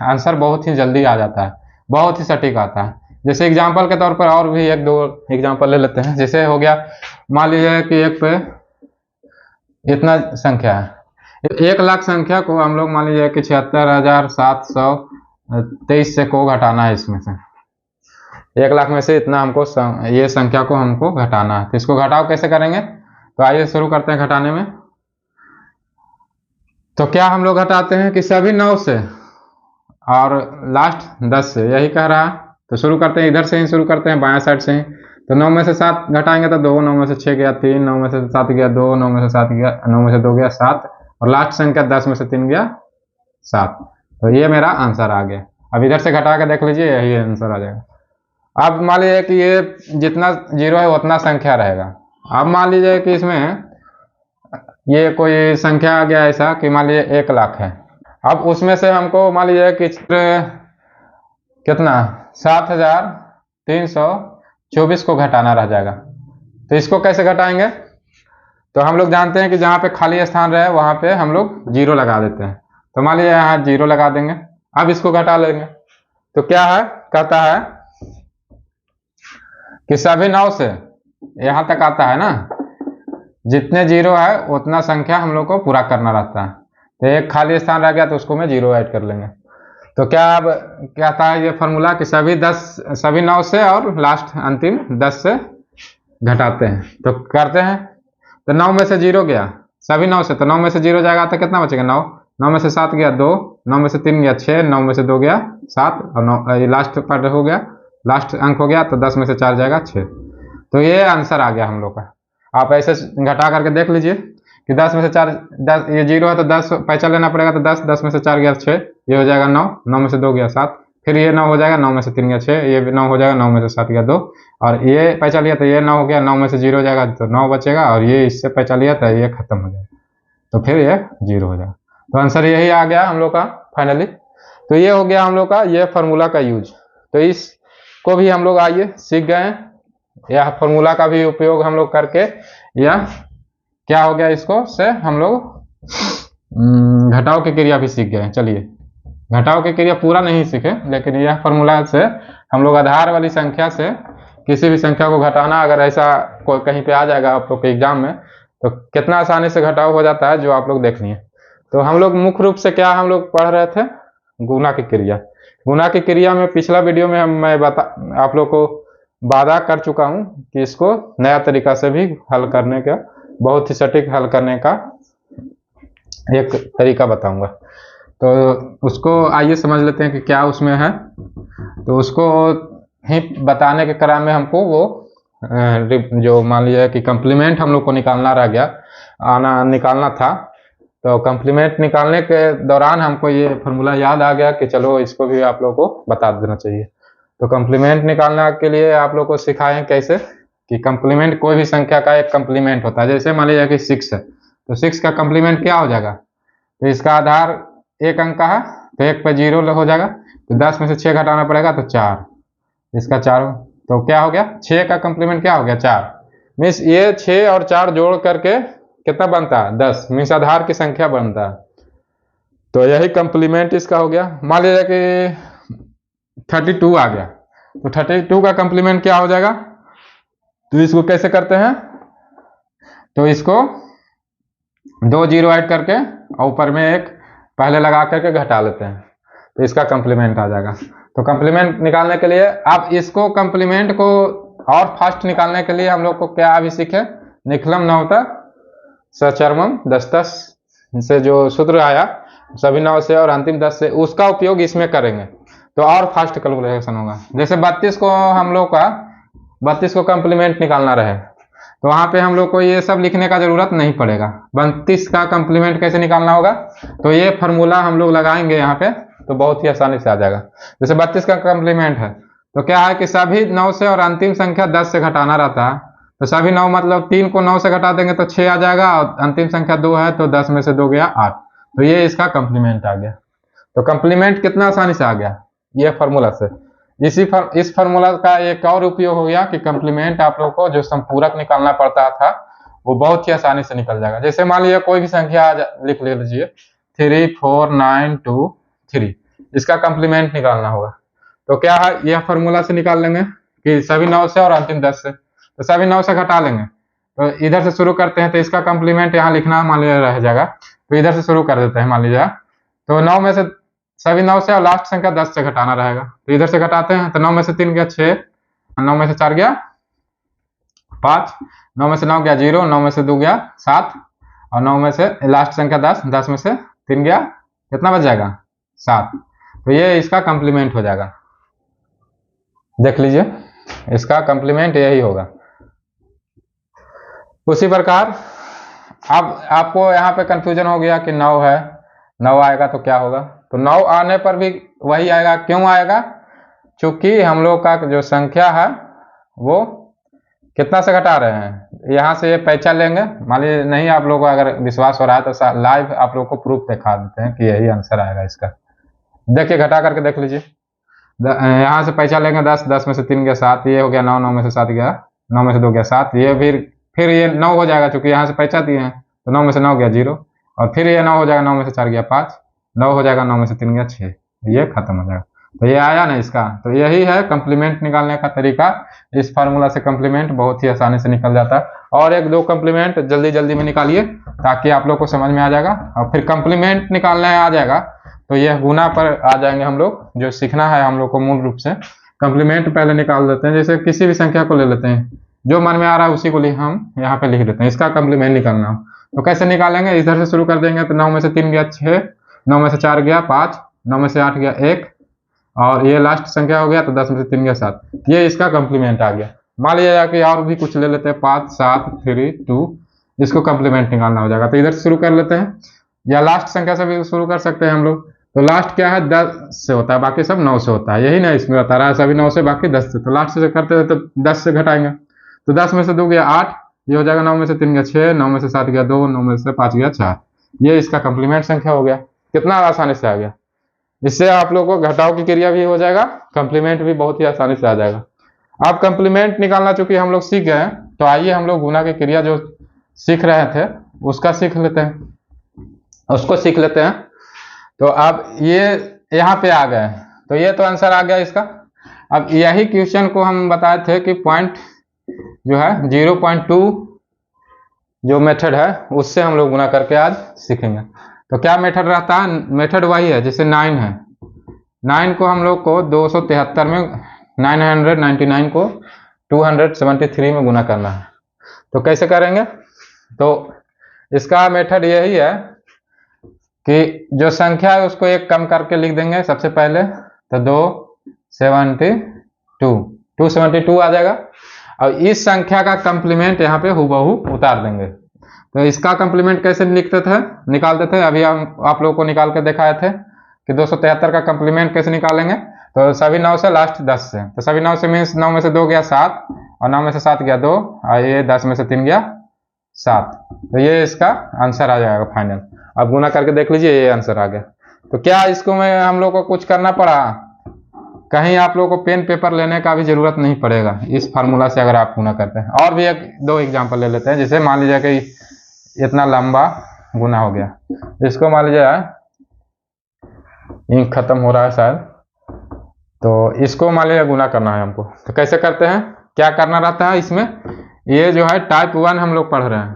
आंसर बहुत ही जल्दी आ जाता है, बहुत ही सटीक आता है। जैसे एग्जांपल के तौर पर और भी 1-2 एग्जांपल ले लेते हैं। जैसे हो गया, मान लीजिए कि एक पे इतना संख्या है, 1 लाख संख्या को हम लोग मान लीजिए कि 76,723 से को घटाना है। इसमें से 1 लाख में से इतना हमको ये संख्या को हमको घटाना है। तो इसको घटाव कैसे करेंगे? तो आइए शुरू करते हैं घटाने में। तो क्या हम लोग घटाते हैं कि सभी 9 से और लास्ट 10 से, यही कह रहा है। तो शुरू करते हैं, इधर से ही शुरू करते हैं, बायां साइड से ही। तो 9 में से 7 घटाएंगे तो 2, 9 में से 6 गया 3, 9 में से 7 गया 2, 9 में से 7 गया, 9 में से 2 गया 7 और लास्ट संख्या 10 में से 3 गया 7। तो ये मेरा आंसर आ गया। अब इधर से घटा के देख लीजिए, यही आंसर आ जाएगा। अब मान लीजिए कि ये जितना जीरो है उतना संख्या रहेगा। अब मान लीजिए कि इसमें ये कोई संख्या आ गया ऐसा कि मान लीजिए 1 लाख है। अब उसमें से हमको मान लीजिए कि कितना 7,324 को घटाना रह जाएगा। तो इसको कैसे घटाएंगे? तो हम लोग जानते हैं कि जहाँ पे खाली स्थान रहे वहाँ पे हम लोग जीरो लगा देते हैं। तो मान लीजिए यहाँ जीरो लगा देंगे। अब इसको घटा लेंगे तो क्या है, कहता है कि सभी 9 से यहाँ तक आता है ना, जितने जीरो है उतना संख्या हम लोग को पूरा करना रहता है। तो एक खाली स्थान रह गया तो उसको में जीरो ऐड कर लेंगे। तो क्या अब कहता है ये फॉर्मूला कि सभी 9 से और लास्ट अंतिम 10 से घटाते हैं। तो करते हैं, तो 9 में से जीरो गया सभी 9 से, तो 9 में से जीरो जाएगा तो कितना बचेगा 9, 9 में से 7 गया 2, 9 में से 3 गया 6, 9 में से 2 गया 7 और 9 ये लास्ट पार्ट हो गया, लास्ट अंक हो गया। तो 10 में से 4 जाएगा 6। तो ये आंसर आ गया हम लोग का। आप ऐसे घटा करके देख लीजिए कि 10 में से 4, 10 ये जीरो है तो 10 पैसा लेना पड़ेगा। तो 10 में से 4 गया 6, ये हो जाएगा 9, 9 में से 2 गया 7, फिर ये 9 हो जाएगा, 9 में से 3 गया 6, ये भी 9 हो जाएगा, 9 में से 7 गया 2 और ये पैसा लिया तो ये 9 हो गया, 9 में से जीरो हो जाएगा तो 9 बचेगा और ये इससे पैसा लिया तो ये खत्म हो जाएगा तो फिर ये जीरो हो जाएगा। तो आंसर यही आ गया हम लोग का फाइनली। तो ये हो गया हम लोग का ये फार्मूला का यूज। तो इसको भी हम लोग आइए सीख गए। यह फार्मूला का भी उपयोग हम लोग करके या क्या हो गया, इसको से हम लोग घटाव की क्रिया भी सीख गए। चलिए, घटाव की क्रिया पूरा नहीं सीखे, लेकिन यह फॉर्मूला से हम लोग आधार वाली संख्या से किसी भी संख्या को घटाना, अगर ऐसा कोई कहीं पे आ जाएगा आप लोग के एग्जाम में, तो कितना आसानी से घटाव हो जाता है, जो आप लोग देख लिए। तो हम लोग मुख्य रूप से क्या हम लोग पढ़ रहे थे, गुना की क्रिया। गुना की क्रिया में पिछला वीडियो में मैं आप लोग को वादा कर चुका हूं कि इसको नया तरीका से भी हल करने का, बहुत ही सटीक हल करने का एक तरीका बताऊंगा। तो उसको आइए समझ लेते हैं कि क्या उसमें है। तो उसको ही बताने के क्रम में हमको वो जो मान लीजिए कि कंप्लीमेंट हम लोग को निकालना था। तो कंप्लीमेंट निकालने के दौरान हमको ये फॉर्मूला याद आ गया कि चलो इसको भी आप लोग को बता देना चाहिए। तो कंप्लीमेंट निकालने के लिए आप लोग को सिखाएं कैसे कि कंप्लीमेंट, कोई भी संख्या का एक कंप्लीमेंट होता है। जैसे मान लीजिए कि 6 है, तो 6 का कंप्लीमेंट क्या हो जाएगा, तो इसका आधार एक अंक का है, तो 1 पे 0 हो जाएगा, तो 10 में से 6 घटाना पड़ेगा, तो 4, इसका 4, तो क्या हो गया, 6 का कंप्लीमेंट क्या हो गया, 4। मीन्स ये 6 और 4 जोड़ करके कितना बनता है, 10, मीन्स आधार की संख्या बनता है। तो यही कंप्लीमेंट इसका हो गया। मान लीजिए कि 32 आ गया, तो 32 का कंप्लीमेंट क्या हो जाएगा, तो इसको कैसे करते हैं, तो इसको 2 0 ऐड करके और ऊपर में एक पहले लगा करके घटा लेते हैं, तो इसका कंप्लीमेंट आ जाएगा। तो कंप्लीमेंट निकालने के लिए अब इसको कंप्लीमेंट को और फास्ट निकालने के लिए हम लोग को क्या अभी सीखे, निखिलम नवता सचरमम दस्तस से जो सूत्र आया, सभी 9 से और अंतिम 10 से, उसका उपयोग इसमें करेंगे तो और फास्ट कैलकुलेशन होगा। जैसे 32 को हम लोग का 32 को कंप्लीमेंट निकालना रहे, तो वहां पे हम लोग को ये सब लिखने का जरूरत नहीं पड़ेगा। 32 का कंप्लीमेंट कैसे निकालना होगा, तो ये फॉर्मूला हम लोग लगाएंगे यहाँ पे, तो बहुत ही आसानी से आ जाएगा। जैसे 32 का कंप्लीमेंट है, तो क्या है कि सभी 9 से और अंतिम संख्या 10 से घटाना रहता है। तो सभी 9 मतलब 3 को 9 से घटा देंगे तो 6 आ जाएगा, और अंतिम संख्या 2 है, तो 10 में से 2 गया 8, तो ये इसका कंप्लीमेंट आ गया। तो कंप्लीमेंट कितना आसानी से आ गया, ये फॉर्मूला से। इस फॉर्मूला का एक और उपयोग हो गया कि कंप्लीमेंट आप लोग को जो संपूरक निकालना पड़ता था, वो बहुत ही आसानी से निकल जाएगा। जैसे मान लीजिए कोई भी संख्या लिख लीजिए 3 4 9 2 3, इसका कंप्लीमेंट निकालना होगा, तो क्या है, यह फॉर्मूला से निकाल लेंगे कि सभी 9 से और अंतिम 10 से, तो सभी 9 से घटा लेंगे, तो इधर से शुरू करते हैं, तो इसका कंप्लीमेंट यहाँ लिखना मान लीजिए रह जाएगा, तो इधर से शुरू कर देते हैं। मान लीजिए तो 9 में से सभी 9 से और लास्ट संख्या 10 से घटाना रहेगा, तो इधर से घटाते हैं, तो 9 में से 3 गया 6, 9 में से 4 गया 5, 9 में से 9 गया 0, 9 में से 2 गया 7, और 9 में से लास्ट संख्या 10, 10 में से 3 गया, कितना बच जाएगा 7, तो ये इसका कंप्लीमेंट हो जाएगा। देख लीजिए, इसका कंप्लीमेंट यही होगा। उसी प्रकार अब आपको यहाँ पे कंफ्यूजन हो गया कि 9 है, 9 आएगा तो क्या होगा, तो 9 आने पर भी वही आएगा। क्यों आएगा, क्योंकि हम लोग का जो संख्या है वो कितना से घटा रहे हैं, यहाँ से ये पैचा लेंगे। मान लीजिए नहीं आप लोग को अगर विश्वास हो रहा है तो लाइव आप लोग को प्रूफ दिखा देते हैं कि यही आंसर आएगा इसका। देखिए, घटा करके देख लीजिए, यहाँ से पैसा लेंगे 10, 10 में से 3 गया 7, ये हो गया 9, 9 में से 7 गया, 9 में से 2 गया 7, ये फिर ये 9 हो जाएगा, क्योंकि यहाँ से पैसा दिए हैं, तो 9 में से 9 गया 0, और फिर ये 9 हो जाएगा, 9 में से 4 गया 5, 9 हो जाएगा, 9 में से 3 गया 6, ये खत्म हो जाएगा। तो ये आया ना इसका, तो यही है कंप्लीमेंट निकालने का तरीका। इस फार्मूला से कंप्लीमेंट बहुत ही आसानी से निकल जाता है। और एक दो कंप्लीमेंट जल्दी जल्दी में निकालिए ताकि आप लोग को समझ में आ जाएगा, और फिर कंप्लीमेंट निकालने आ जाएगा तो यह गुना पर आ जाएंगे हम लोग। जो सीखना है हम लोग को मूल रूप से कंप्लीमेंट पहले निकाल देते हैं। जैसे किसी भी संख्या को ले लेते हैं, जो मन में आ रहा है उसी को हम यहाँ पे लिख देते हैं, इसका कंप्लीमेंट निकालना हो तो कैसे निकालेंगे, इधर से शुरू कर देंगे। तो 9 में से 3 गया 6, 9 में से 4 गया 5, 9 में से 8 गया 1, और ये लास्ट संख्या हो गया, तो 10 में से 3 गया 7, ये इसका कंप्लीमेंट आ गया। मान लिया कि और भी कुछ ले लेते हैं, 5 7 3 2, इसको कंप्लीमेंट निकालना हो जाएगा। तो इधर से शुरू कर लेते हैं, या लास्ट संख्या से भी शुरू कर सकते हैं हम लोग। तो लास्ट क्या है 10 से होता है, बाकी सब 9 से होता है, यही ना इसमें बता रहा है, सभी 9 से बाकी 10 से। तो लास्ट से करते हैं तो 10 से घटाएंगे, तो 10 में से 2 गया 8, ये हो जाएगा 9 में से 3 गया 6, 9 में से 7 गया 2, 9 में से 5 गया 4, ये इसका कंप्लीमेंट संख्या हो गया। कितना आसानी से आ गया। इससे आप लोग को घटाव की क्रिया भी हो जाएगा, कंप्लीमेंट भी बहुत ही आसानी से आ जाएगा। आप कंप्लीमेंट निकालना चूंकि हम लोग सीख गए हैं, तो आइए हम लोग गुना की क्रिया जो सीख रहे थे उसका सीख लेते हैं, उसको सीख लेते हैं। तो अब ये यहाँ पे आ गए, तो ये तो आंसर आ गया इसका। अब यही क्वेश्चन को हम बताए थे कि पॉइंट जो है 0.2 जो मेथड है उससे हम लोग गुना करके आज सीखेंगे। तो क्या मेथड रहता है? मेथड वही है, जैसे 9 है, 9 को हम लोग को 273 में 999 को 273 में गुना करना है। तो कैसे करेंगे? तो इसका मेथड यही है कि जो संख्या है उसको एक कम करके लिख देंगे सबसे पहले। तो 272 आ जाएगा, और इस संख्या का कंप्लीमेंट यहाँ पे हुबहू उतार देंगे। तो इसका कंप्लीमेंट कैसे निकालते थे अभी हम आप लोगों को निकाल के दिखाए थे कि 273 का कंप्लीमेंट कैसे निकालेंगे। तो सभी 9 से लास्ट 10 से, तो सभी 9 से मीन्स 9 में से 2 गया 7, और 9 में से 7 गया 2, और ये 10 में से 3 गया 7। तो ये इसका आंसर आ जाएगा फाइनल। अब गुना करके देख लीजिए, ये आंसर आ गया। तो क्या इसको में हम लोग को कुछ करना पड़ा? कहीं आप लोगों को पेन पेपर लेने का भी जरूरत नहीं पड़ेगा इस फार्मूला से अगर आप गुना करते हैं। और भी एक दो एग्जांपल ले लेते हैं। जैसे मान लीजिए कि इतना लंबा गुना हो गया, इसको मान लीजिए इंक खत्म हो रहा है शायद, तो इसको मान लीजिए गुना करना है हमको। तो कैसे करते हैं, क्या करना रहता है इसमें? ये जो है टाइप 1 हम लोग पढ़ रहे हैं,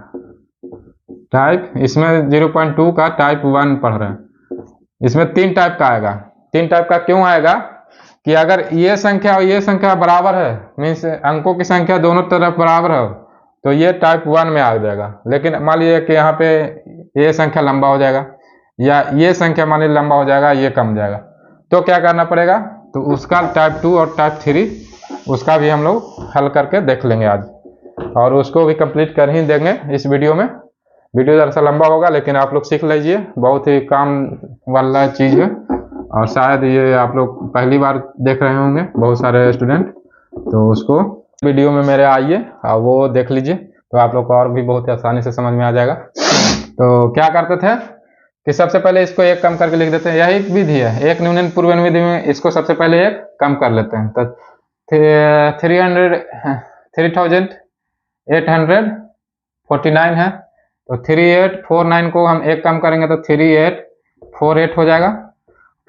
टाइप, इसमें 0.2 का टाइप 1 पढ़ रहे हैं। इसमें 3 टाइप का आएगा। 3 टाइप का क्यों आएगा कि अगर ये संख्या और ये संख्या बराबर है, मीन्स अंकों की संख्या दोनों तरफ बराबर है, तो ये टाइप 1 में आ जाएगा। लेकिन मान लीजिए कि यहाँ पे ये संख्या लंबा हो जाएगा, या ये संख्या मान लीजिए लंबा हो जाएगा, ये कम जाएगा, तो क्या करना पड़ेगा? तो उसका टाइप 2 और टाइप 3 उसका भी हम लोग हल करके देख लेंगे आज, और उसको भी कंप्लीट कर ही देंगे इस वीडियो में। वीडियो ज़रा सा लंबा होगा, लेकिन आप लोग सीख लीजिए, बहुत ही काम वाला चीज़ है, और शायद ये आप लोग पहली बार देख रहे होंगे बहुत सारे स्टूडेंट, तो उसको वीडियो में मेरे आइए और वो देख लीजिए, तो आप लोग को और भी बहुत आसानी से समझ में आ जाएगा। तो क्या करते थे कि सबसे पहले इसको एक कम करके लिख देते हैं। यही विधि है, एक न्यूनन पूर्वन विधि में इसको सबसे पहले एक कम कर लेते हैं। तो 3849 है, तो 3849 को हम एक कम करेंगे तो 3848 हो जाएगा।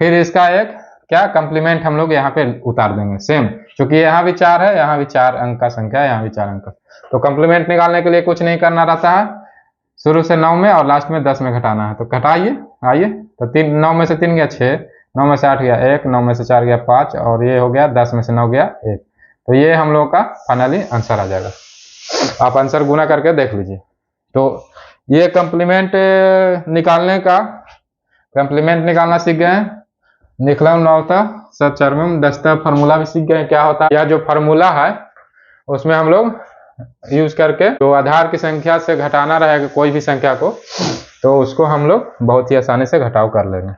फिर इसका एक क्या कंप्लीमेंट हम लोग यहाँ पे उतार देंगे सेम, क्योंकि यहाँ भी 4 है, यहाँ भी 4 अंक का संख्या है, यहाँ भी 4 अंक का। तो कंप्लीमेंट निकालने के लिए कुछ नहीं करना रहता है, शुरू से 9 में और लास्ट में 10 में घटाना है। तो घटाइए, आइए। तो 9 में से 3 गया 6, 9 में से 8 गया 1, 9 में से 4 गया 5, और ये हो गया 10 में से 9 गया 1। तो ये हम लोग का फाइनली आंसर आ जाएगा। आप आंसर गुना करके देख लीजिए। तो ये कंप्लीमेंट निकालना सीख गए हैं। निखलम नौता सचर्मम दस्ता फार्मूला भी सीख गए क्या होता है। यह जो फार्मूला है उसमें हम लोग यूज करके जो आधार की संख्या से घटाना रहेगा कोई भी संख्या को, तो उसको हम लोग बहुत ही आसानी से घटाव कर लेंगे।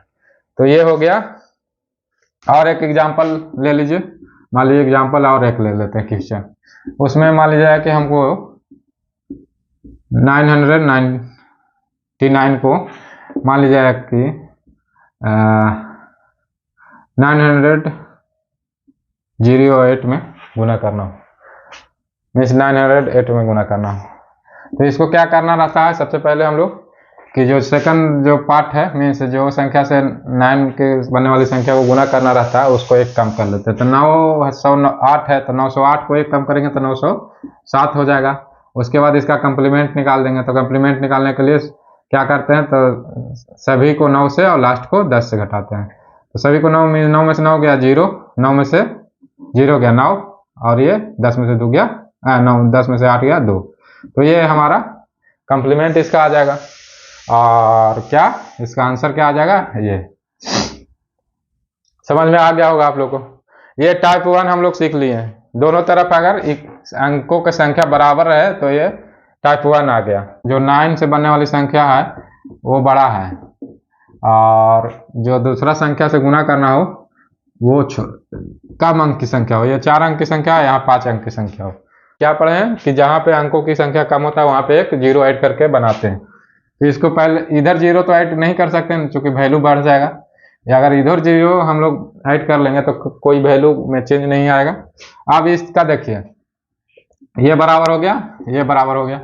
तो ये हो गया। और एक एग्जांपल ले लीजिए, मान लीजिए एग्जांपल और एक ले लेते हैं क्वेश्चन। उसमें मान लीजिए कि हमको 999 को मान लीजिए कि 908 में गुना करना हो, मीन्स 908 में गुना करना हो। तो इसको क्या करना रहता है? सबसे पहले हम लोग कि जो सेकंड जो पार्ट है, मीन्स जो संख्या से 9 के बनने वाली संख्या को गुना करना रहता है, उसको एक कम कर लेते हैं। तो 908 है, तो 908 को एक कम करेंगे तो 907 हो जाएगा। उसके बाद इसका कंप्लीमेंट निकाल देंगे। तो कंप्लीमेंट निकालने के लिए क्या करते हैं? तो सभी को 9 से और लास्ट को 10 से घटाते हैं। तो सभी को 9 में से 9 गया 0, 9 में से 0 गया 9, और ये 10 में से 2 गया 9, 10 में से 8 गया 2। तो ये हमारा कंप्लीमेंट इसका आ जाएगा। और क्या इसका आंसर क्या आ जाएगा? ये समझ में आ गया होगा आप लोग को। ये टाइप 1 हम लोग सीख लिए हैं। दोनों तरफ अगर अंकों की संख्या बराबर है तो ये टाइप 1 आ गया। जो 9 से बनने वाली संख्या है वो बड़ा है, और जो दूसरा संख्या से गुना करना हो वो कम अंक की संख्या हो। ये 4 अंक की संख्या है, यहाँ 5 अंक की संख्या हो। क्या पढ़े हैं कि जहाँ पे अंकों की संख्या कम होता है वहाँ पे एक 0 ऐड करके बनाते हैं। तो इसको पहले इधर 0 तो ऐड नहीं कर सकते हैं क्योंकि वैल्यू बढ़ जाएगा, या अगर इधर 0 हम लोग ऐड कर लेंगे तो कोई वैल्यू में चेंज नहीं आएगा। अब इसका देखिए, ये बराबर हो गया, ये बराबर हो गया।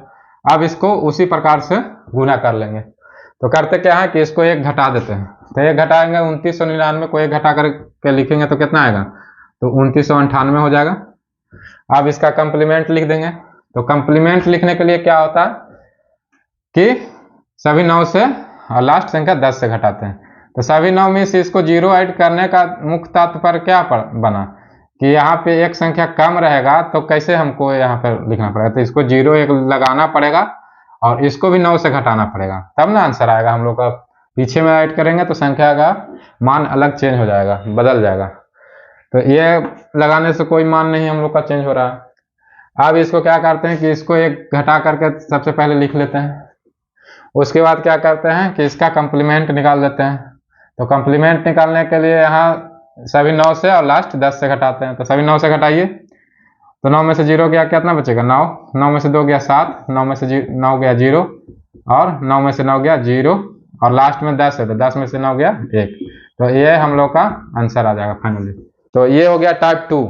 अब इसको उसी प्रकार से गुना कर लेंगे। तो करते क्या है कि इसको एक घटा देते हैं। तो एक घटाएंगे 2999 को एक घटा करके लिखेंगे तो कितना आएगा, तो 2998 हो जाएगा। अब इसका कंप्लीमेंट लिख देंगे। तो कंप्लीमेंट लिखने के लिए क्या होता है कि सभी 9 से और लास्ट संख्या 10 से घटाते हैं। तो सभी 9 में से इसको 0 ऐड करने का मुख्य तात्पर्य क्या बना कि यहाँ पे एक संख्या कम रहेगा तो कैसे हमको यहाँ पर लिखना पड़ेगा, तो इसको 0 एक लगाना पड़ेगा और इसको भी 9 से घटाना पड़ेगा, तब ना आंसर आएगा हम लोग का। पीछे में ऐड करेंगे तो संख्या का मान अलग चेंज हो जाएगा, बदल जाएगा। तो ये लगाने से कोई मान नहीं हम लोग का चेंज हो रहा है। अब इसको क्या करते हैं कि इसको एक घटा करके सबसे पहले लिख लेते हैं। उसके बाद क्या करते हैं कि इसका कंप्लीमेंट निकाल देते हैं। तो कंप्लीमेंट निकालने के लिए यहाँ सभी 9 से और लास्ट 10 से घटाते हैं। तो सभी 9 से घटाइए तो 9 में से 0 गया, कितना बचेगा 9, 9 में से 2 गया 7, 9 में से 9 गया 0 और 9 में से 9 गया 0 और लास्ट में 10 है तो 10 में से 9 गया 1। तो ये हम लोग का आंसर आ जाएगा फाइनली। तो ये हो गया टाइप 2।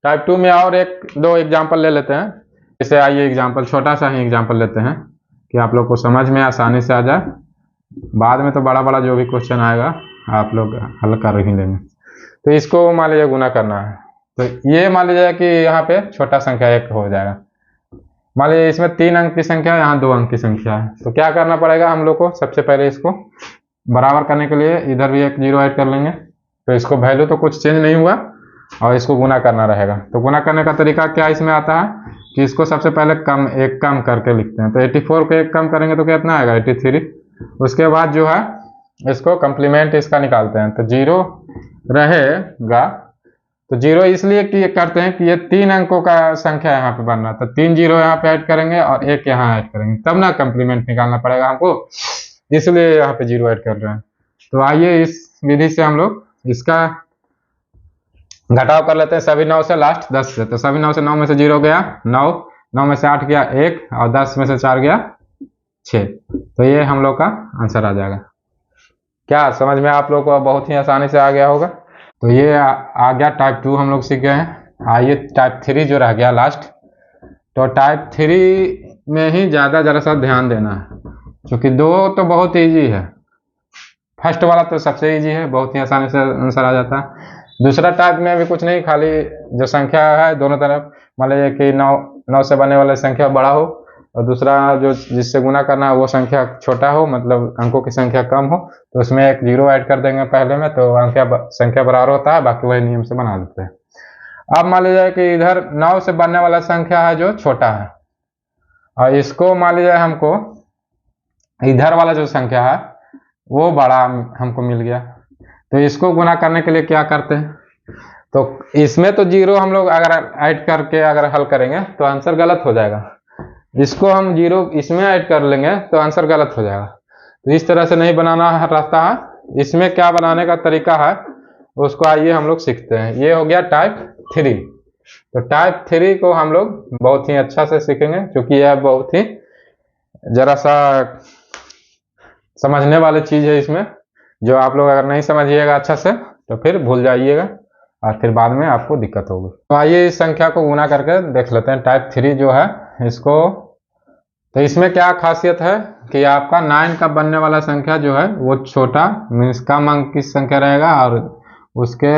टाइप 2 में और एक दो एग्जाम्पल ले लेते हैं। जैसे आइए एग्जाम्पल, छोटा सा ही एग्जाम्पल लेते हैं कि आप लोग को समझ में आसानी से आ जाए। बाद में तो बड़ा बड़ा जो भी क्वेश्चन आएगा आप लोग हल कर ही लेंगे। तो इसको मान लीजिए गुना करना है। तो ये मान लीजिए कि यहाँ पे छोटा संख्या 1 हो जाएगा। मान लीजिए इसमें 3 अंक की संख्या है, यहाँ 2 अंक की संख्या है। तो क्या करना पड़ेगा हम लोग को, सबसे पहले इसको बराबर करने के लिए इधर भी एक 0 ऐड कर लेंगे। तो इसको वैल्यू तो कुछ चेंज नहीं हुआ और इसको गुना करना रहेगा। तो गुना करने का तरीका क्या इसमें आता है कि इसको सबसे पहले एक कम करके लिखते हैं। तो 84 को एक कम करेंगे तो कितना आएगा 83। उसके बाद जो है इसको कंप्लीमेंट इसका निकालते हैं। तो 0 रहेगा। तो 0 इसलिए कि ये करते हैं कि ये 3 अंकों का संख्या यहाँ पे बन रहा है। तो 3 0 यहाँ पे ऐड करेंगे और 1 यहाँ ऐड करेंगे, तब ना कंप्लीमेंट निकालना पड़ेगा हमको, इसलिए यहाँ पे 0 ऐड कर रहे हैं। तो आइए इस विधि से हम लोग इसका घटाव कर लेते हैं सभी 9 से लास्ट 10 से। तो सभी 9 से 9 में से 0 गया 9, 9 में से 8 गया 1 और 10 में से 4 गया 6। तो ये हम लोग का आंसर आ जाएगा। क्या समझ में आप लोग को बहुत ही आसानी से आ गया होगा। तो ये आ गया टाइप 2 हम लोग सीख गए हैं। आइए टाइप 3 जो रह गया लास्ट। तो टाइप 3 में ही जरा सा ध्यान देना है, क्योंकि 2 तो बहुत ईजी है। फर्स्ट वाला तो सबसे ईजी है, बहुत ही आसानी से आंसर आ जाता है। दूसरा टाइप में भी कुछ नहीं, खाली जो संख्या है दोनों तरफ, मान लीजिए कि 9 से बनने वाली संख्या बड़ा हो और दूसरा जो जिससे गुना करना है वो संख्या छोटा हो, मतलब अंकों की संख्या कम हो, तो उसमें एक 0 ऐड कर देंगे पहले में, तो संख्या बराबर होता है, बाकी वही नियम से बना देते हैं। अब मान लीजिए कि इधर 9 से बनने वाला संख्या है जो छोटा है और इसको मान लीजिए हमको इधर वाला जो संख्या है वो बड़ा हमको मिल गया। तो इसको गुना करने के लिए क्या करते हैं, तो इसमें तो 0 हम लोग अगर ऐड करके अगर हल करेंगे तो आंसर गलत हो जाएगा। इसको हम 0 इसमें ऐड कर लेंगे तो आंसर गलत हो जाएगा। तो इस तरह से नहीं बनाना रहता है। इसमें क्या बनाने का तरीका है उसको आइए हम लोग सीखते हैं। ये हो गया टाइप 3। तो टाइप 3 को हम लोग बहुत ही अच्छा से सीखेंगे, क्योंकि यह बहुत ही जरा सा समझने वाली चीज है। इसमें जो आप लोग अगर नहीं समझिएगा अच्छा से तो फिर भूल जाइएगा और फिर बाद में आपको दिक्कत होगी। तो आइए इस संख्या को गुना करके देख लेते हैं। टाइप 3 जो है इसको, तो इसमें क्या खासियत है कि आपका 9 का बनने वाला संख्या जो है वो छोटा मीन्स कम अंक की संख्या रहेगा और उसके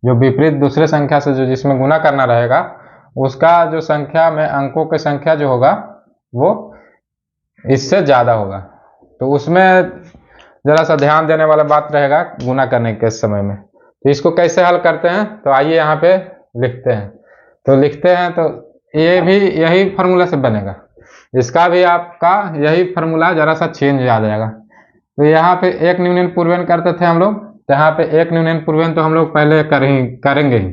जो विपरीत दूसरे संख्या से जो जिसमें गुना करना रहेगा उसका जो संख्या में अंकों की संख्या जो होगा वो इससे ज़्यादा होगा। तो उसमें ज़रा सा ध्यान देने वाला बात रहेगा गुना करने के समय में। तो इसको कैसे हल करते हैं, तो आइए यहाँ पे लिखते हैं। तो लिखते हैं तो ये भी यही फार्मूला से बनेगा, इसका भी आपका यही फार्मूला जरा सा चेंज आ जाएगा। तो यहाँ पे एक न्यूनन पूर्वन करते थे हम लोग, तो यहाँ पे एक न्यूनन पूर्वन तो हम लोग पहले करेंगे ही,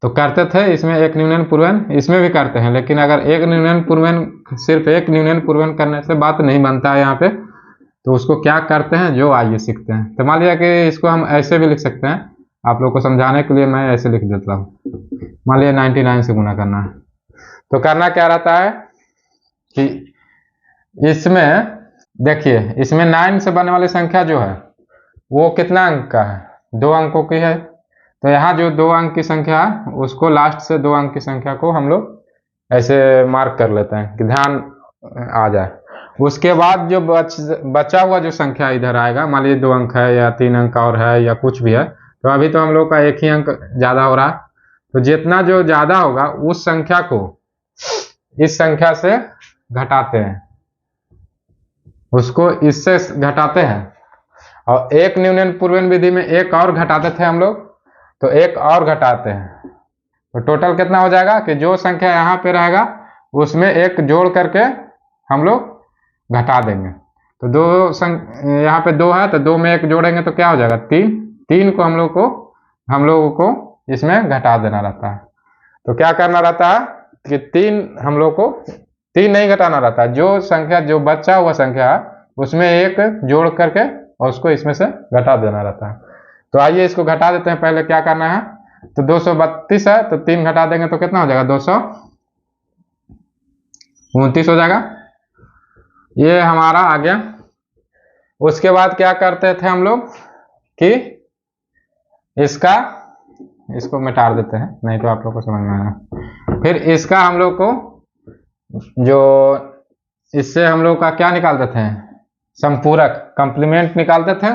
तो करते थे। इसमें एक न्यूनन पूर्वन इसमें भी करते हैं, लेकिन अगर एक न्यूनन पूर्वन सिर्फ एक न्यूनन पूर्वन करने से बात नहीं बनता है यहाँ पे, तो उसको क्या करते हैं जो आइए सीखते हैं। तो मान लिया कि इसको हम ऐसे भी लिख सकते हैं, आप लोग को समझाने के लिए मैं ऐसे लिख देता हूँ। मान लिया 99 से गुना करना है, तो करना क्या रहता है कि इसमें देखिए इसमें 9 से बनने वाली संख्या जो है वो कितना अंक का है, 2 अंकों की है। तो यहाँ जो 2 अंक की संख्या है उसको लास्ट से 2 अंक की संख्या को हम लोग ऐसे मार्क कर लेते हैं कि ध्यान आ जाए। उसके बाद जो बचा हुआ जो संख्या इधर आएगा, मान लीजिए 2 अंक है या 3 अंक और है या कुछ भी है, तो अभी तो हम लोग का एक ही अंक ज़्यादा हो रहा है, तो जितना जो ज़्यादा होगा उस संख्या को इस संख्या से घटाते हैं, उसको इससे घटाते हैं। और एक न्यूनन पूर्वन विधि में एक और घटाते थे हम लोग, तो एक और घटाते हैं, तो टोटल कितना हो जाएगा कि जो संख्या यहाँ पे रहेगा उसमें एक जोड़ करके हम लोग घटा देंगे। तो यहाँ पे 2 है, तो 2 में एक जोड़ेंगे तो क्या हो जाएगा 3। 3 को हम लोगों को इसमें घटा देना रहता है। तो क्या करना रहता है कि 3 हम लोग को 3 नहीं घटाना रहता है, जो संख्या जो बचा हुआ संख्या है उसमें एक जोड़ करके और उसको इसमें से घटा देना रहता है। तो आइए इसको घटा देते हैं। पहले क्या करना है, तो 232 है, तो 3 घटा देंगे तो कितना हो जाएगा 229 हो जाएगा। ये हमारा आ गया। उसके बाद क्या करते थे हम लोग कि इसको मिटा देते हैं, नहीं तो आप लोग को समझ में आएगा। फिर इसका हम लोग को जो इससे हम लोग का क्या निकालते थे, संपूरक कंप्लीमेंट निकालते थे,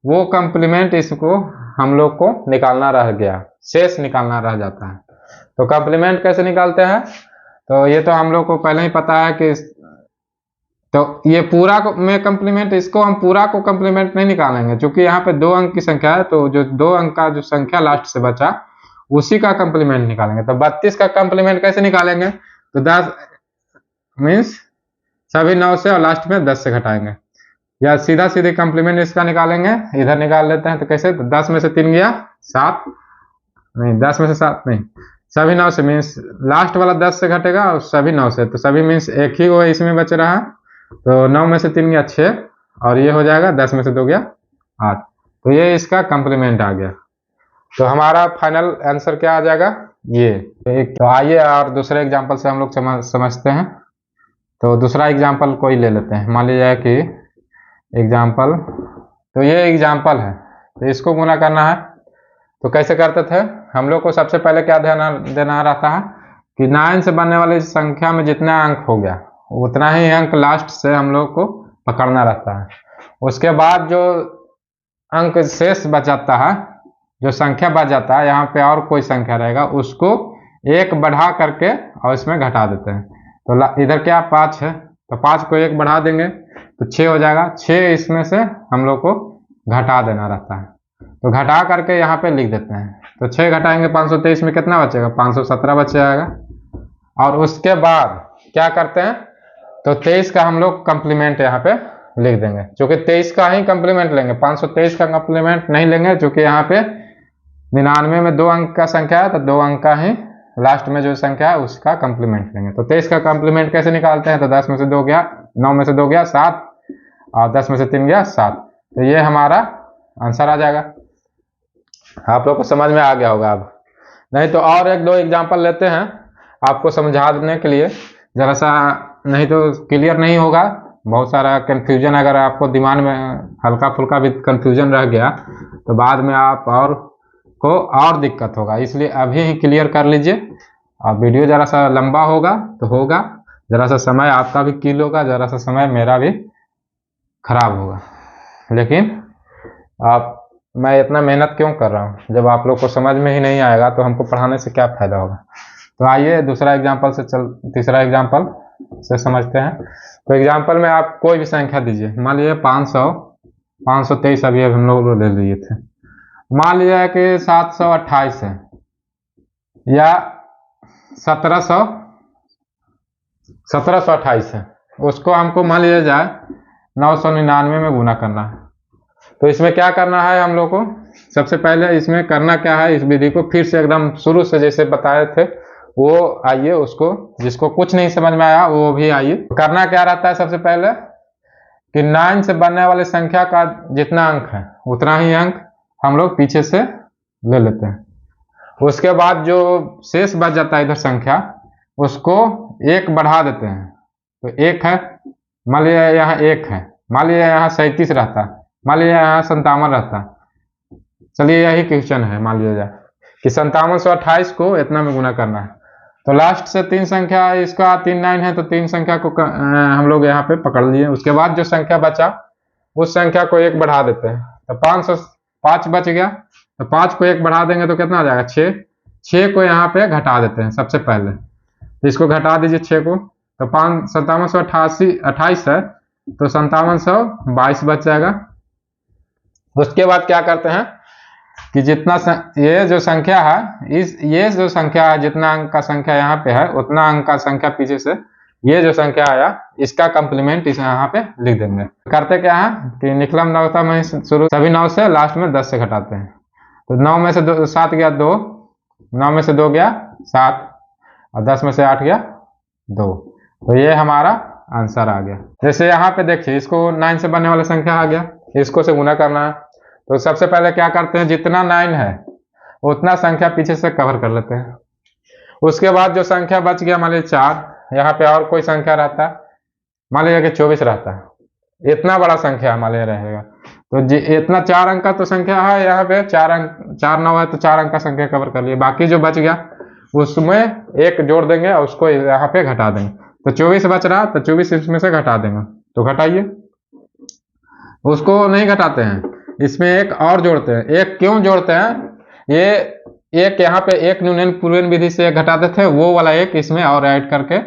वो कंप्लीमेंट इसको हम लोग को निकालना रह गया, शेष निकालना रह जाता है। तो कंप्लीमेंट कैसे निकालते हैं, तो ये तो हम लोग को पहले ही पता है कि तो ये पूरा में कंप्लीमेंट, इसको हम पूरा को कंप्लीमेंट नहीं निकालेंगे, क्योंकि यहाँ पे 2 अंक की संख्या है, तो जो 2 अंक का जो संख्या लास्ट से बचा उसी का कंप्लीमेंट निकालेंगे। तो 32 का कंप्लीमेंट कैसे निकालेंगे, तो 10 मीन्स सभी 9 से और लास्ट में 10 से घटाएंगे, या सीधा सीधे कंप्लीमेंट इसका निकालेंगे। इधर निकाल लेते हैं, तो कैसे, तो 10 में से 3 गया 7, नहीं 10 में से 7 नहीं, सभी 9 से मीन्स लास्ट वाला 10 से घटेगा और सभी 9 से, तो सभी मीन्स एक ही वो इसमें बच रहा है। तो 9 में से 3 गया 6, और ये हो जाएगा 10 में से 2 गया 8। तो ये इसका कंप्लीमेंट आ गया। तो हमारा फाइनल आंसर क्या आ जाएगा ये। तो आइए और दूसरे एग्जांपल से हम लोग समझते हैं। तो दूसरा एग्जांपल कोई ले लेते हैं, मान लीजिए कि एग्जांपल, तो ये एग्जांपल है, तो इसको गुना करना है। तो कैसे करते थे हम लोग को, सबसे पहले क्या ध्यान देना रहता है कि 9 से बनने वाली संख्या में जितना अंक हो गया उतना ही अंक लास्ट से हम लोग को पकड़ना रहता है। उसके बाद जो अंक शेष बच जाता है, जो संख्या बच जाता है, यहाँ पे और कोई संख्या रहेगा उसको एक बढ़ा करके और इसमें घटा देते हैं। तो इधर क्या 5 है, तो 5 को 1 बढ़ा देंगे तो 6 हो जाएगा। 6 इसमें से हम लोग को घटा देना रहता है, तो घटा करके यहाँ पे लिख देते हैं। तो 6 घटाएंगे 523 में कितना बचेगा, 517 बच जाएगा। और उसके बाद क्या करते हैं, तो 23 का हम लोग कंप्लीमेंट यहाँ पे लिख देंगे, क्योंकि 23 का ही कंप्लीमेंट लेंगे, 523 का कंप्लीमेंट नहीं लेंगे, क्योंकि यहाँ पे 99 में 2 अंक का संख्या है, तो 2 अंक का ही लास्ट में जो संख्या है उसका कंप्लीमेंट लेंगे। तो 23 का कंप्लीमेंट कैसे निकालते हैं, तो 10 में से 2 गया, 9 में से 2 गया 7, और 10 में से 3 गया 7। तो ये हमारा आंसर आ जाएगा। आप लोग को समझ में आ गया होगा। अब नहीं तो और 1-2 एग्जाम्पल लेते हैं आपको समझाने के लिए, जरा सा, नहीं तो क्लियर नहीं होगा, बहुत सारा कंफ्यूजन, अगर आपको दिमाग में हल्का फुल्का भी कंफ्यूजन रह गया तो बाद में आप और दिक्कत होगा, इसलिए अभी ही क्लियर कर लीजिए। और वीडियो जरा सा लंबा होगा तो होगा, जरा सा समय आपका भी किल होगा, जरा सा समय मेरा भी खराब होगा, लेकिन मैं इतना मेहनत क्यों कर रहा हूँ, जब आप लोग को समझ में ही नहीं आएगा तो हमको पढ़ाने से क्या फायदा होगा। तो आइए तीसरा एग्जाम्पल से समझते हैं। तो एग्जाम्पल में आप कोई भी संख्या दीजिए, मान लीजिए 523 अभी हम लोग ले लिए थे, मान लीजिए कि 728 है या 1728 है, उसको हमको मान लिया जाए 999 में गुना करना है। तो इसमें क्या करना है हम लोग को, सबसे पहले इसमें करना क्या है, इस विधि को फिर से एकदम शुरू से जैसे बताए थे वो आइए, उसको जिसको कुछ नहीं समझ में आया वो भी आइए। करना क्या रहता है, सबसे पहले कि 9 से बनने वाली संख्या का जितना अंक है उतना ही अंक हम लोग पीछे से ले लेते हैं। उसके बाद जो शेष बच जाता है इधर संख्या, उसको 1 बढ़ा देते हैं। तो 1 है, मान लीजिए यहाँ 1 है, मान लीजिए यहाँ 37 रहता, मान लीजिए यहाँ 57 रहता। चलिए यही क्वेश्चन है, मान लीजिए कि 57 से 28 को इतना में गुना करना है। तो लास्ट से 3 संख्या, इसका 3 9 है तो 3 संख्या को हम लोग यहाँ पे पकड़ लिए। उसके बाद जो संख्या बचा उस संख्या को 1 बढ़ा देते हैं, तो 505 बच गया, तो 5 को 1 बढ़ा देंगे तो कितना आ जाएगा 6। 6 को यहाँ पे घटा देते हैं सबसे पहले, तो इसको घटा दीजिए 6 को, तो 5728 है तो 5722 बच जाएगा। उसके बाद क्या करते हैं कि जितना ये जो संख्या है, ये जो संख्या है, जितना अंक का संख्या यहाँ पे है उतना अंक का संख्या पीछे से ये जो संख्या आया इसका कंप्लीमेंट इस यहाँ पे लिख देंगे। करते क्या है कि निकलम नवता में शुरू सभी 9 से लास्ट में 10 से घटाते हैं, तो 9 में से 7 गया 2, 9 में से 2 गया 7 और 10 में से 8 गया 2, तो ये हमारा आंसर आ गया। जैसे यहाँ पे देखिए इसको 9 से बनने वाला संख्या आ गया, इसको से गुना करना है, तो सबसे पहले क्या करते हैं जितना 9 है उतना संख्या पीछे से कवर कर लेते हैं। उसके बाद जो संख्या बच गया मान लीजिए 4, यहाँ पे और कोई संख्या रहता है, मान लीजिए कि 24 रहता है, इतना बड़ा संख्या मान लीजिए रहेगा, तो इतना 4 अंक का तो संख्या है, यहाँ पे 4 अंक 4 9 है तो 4 अंक का संख्या कवर कर लिए। बाकी जो बच गया उसमें 1 जोड़ देंगे और उसको यहाँ पे घटा देंगे, तो 24 बच रहा तो 24 इसमें से घटा देंगे, तो घटाइए। उसको नहीं घटाते हैं, इसमें 1 और जोड़ते हैं। 1 क्यों जोड़ते हैं, ये एक यहाँ पे 1 न्यूनन पूर्वन विधि से 1 घटाते थे, वो वाला 1 इसमें और ऐड करके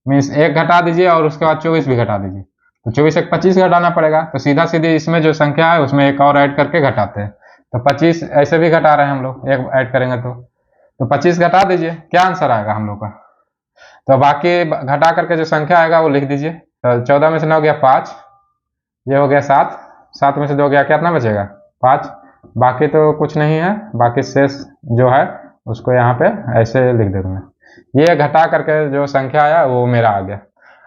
मीन्स 1 घटा दीजिए और उसके बाद 24 भी घटा दीजिए, तो 24 1 25 घटाना पड़ेगा, तो सीधा सीधी इसमें जो संख्या है उसमें 1 और ऐड करके घटाते हैं, तो 25 ऐसे भी घटा रहे हैं हम लोग, 1 ऐड करेंगे तो 25 घटा दीजिए, क्या आंसर आएगा हम लोग का। तो बाकी घटा करके जो संख्या आएगा वो लिख दीजिए, तो 14 में से 9 गया 5, ये हो गया 7, 7 में से 2 गया, कितना बचेगा 5, बाकी तो कुछ नहीं है, बाकी शेष जो है उसको यहाँ पे ऐसे लिख देंगे। ये घटा करके जो संख्या आया वो मेरा आ गया।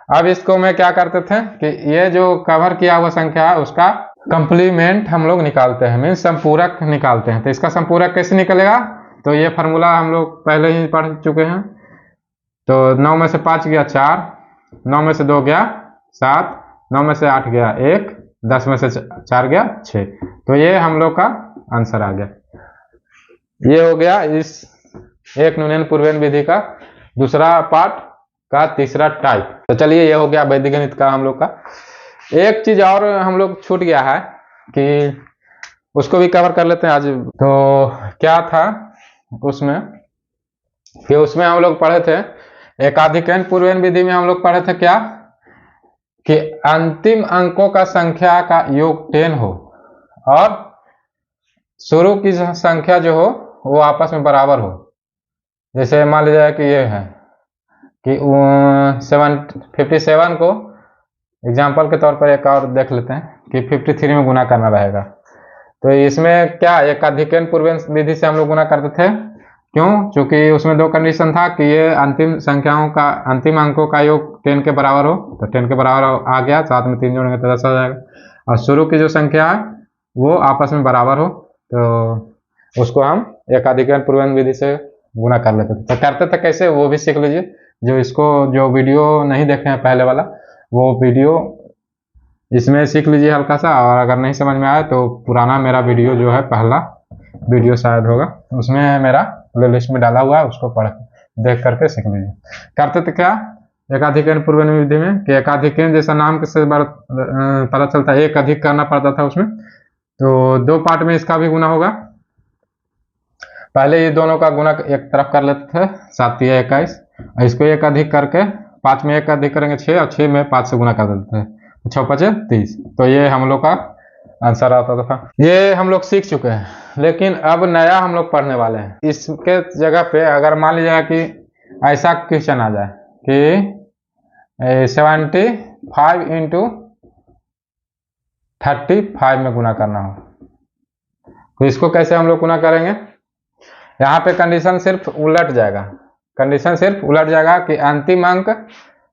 अब इसको मैं क्या करते थे कि ये जो कवर किया हुआ संख्या है उसका कंप्लीमेंट हम लोग निकालते हैं, मीन्स संपूरक निकालते हैं। तो इसका संपूरक कैसे निकलेगा, तो ये फार्मूला हम लोग पहले ही पढ़ चुके हैं। तो 9 में से 5 गया 4, 9 में से 2 गया 7, 9 में से 8 गया 1, 10 में से 4 गया 6, तो ये हम लोग का आंसर आ गया। ये हो गया इस 1 न्यूनन पूर्वन विधि का दूसरा पार्ट का तीसरा टाइप। तो चलिए ये हो गया वैदिक गणित का हम लोग का। एक चीज और हम लोग छूट गया है कि उसको भी कवर कर लेते हैं आज। तो क्या था उसमें कि उसमें हम लोग पढ़े थे एकाधिकरण पूर्वन विधि में हम लोग पढ़े थे क्या कि अंतिम अंकों का संख्या का योग 10 हो और शुरू की संख्या जो हो वो आपस में बराबर हो। जैसे मान लीजिए कि ये है कि 57 को एग्जाम्पल के तौर पर एक और देख लेते हैं कि 53 में गुना करना रहेगा। तो इसमें क्या एकाधिकरण पूर्वन विधि से हम लोग गुना करते थे, क्यों, क्योंकि उसमें 2 कंडीशन था कि ये अंतिम संख्याओं का अंतिम अंकों का योग 10 के बराबर हो, तो 10 के बराबर आ गया, साथ में 3 जोड़ेंगे तो 10 आ जाएगा, और शुरू की जो संख्या है वो आपस में बराबर हो, तो उसको हम एकाधिकरण पूर्वन विधि से गुना कर लेते थे। तो करते थे कैसे वो भी सीख लीजिए, जो वीडियो नहीं देखे हैं पहले वाला वो वीडियो इसमें सीख लीजिए हल्का सा, और अगर नहीं समझ में आए तो पुराना मेरा वीडियो जो है पहला वीडियो शायद होगा उसमें मेरा प्लेलिस्ट में डाला हुआ है, उसको पढ़ देख करके सीख लीजिए। करते थे क्या एकाधिकरण पूर्वन विधि में कि एकाधिकरण जैसा नाम से पता चलता है, एक अधिक करना पड़ता था उसमें। तो 2 पार्ट में इसका भी गुना होगा। पहले ये दोनों का गुना एक तरफ कर लेते थे 7 या 21, इसको 1 अधिक करके 5 में 1 अधिक करेंगे 6 और 6 में 5 से गुना कर देते थे, 6 5 30, तो ये हम लोग का आंसर आता था। ये हम लोग सीख चुके हैं, लेकिन अब नया हम लोग पढ़ने वाले हैं। इसके जगह पे अगर मान लीजिए कि ऐसा क्वेश्चन आ जाए कि 75 इंटू 35 में गुना करना हो, तो इसको कैसे हम लोग गुना करेंगे। यहाँ पे कंडीशन सिर्फ उलट जाएगा, कंडीशन सिर्फ उलट जाएगा कि अंतिम अंक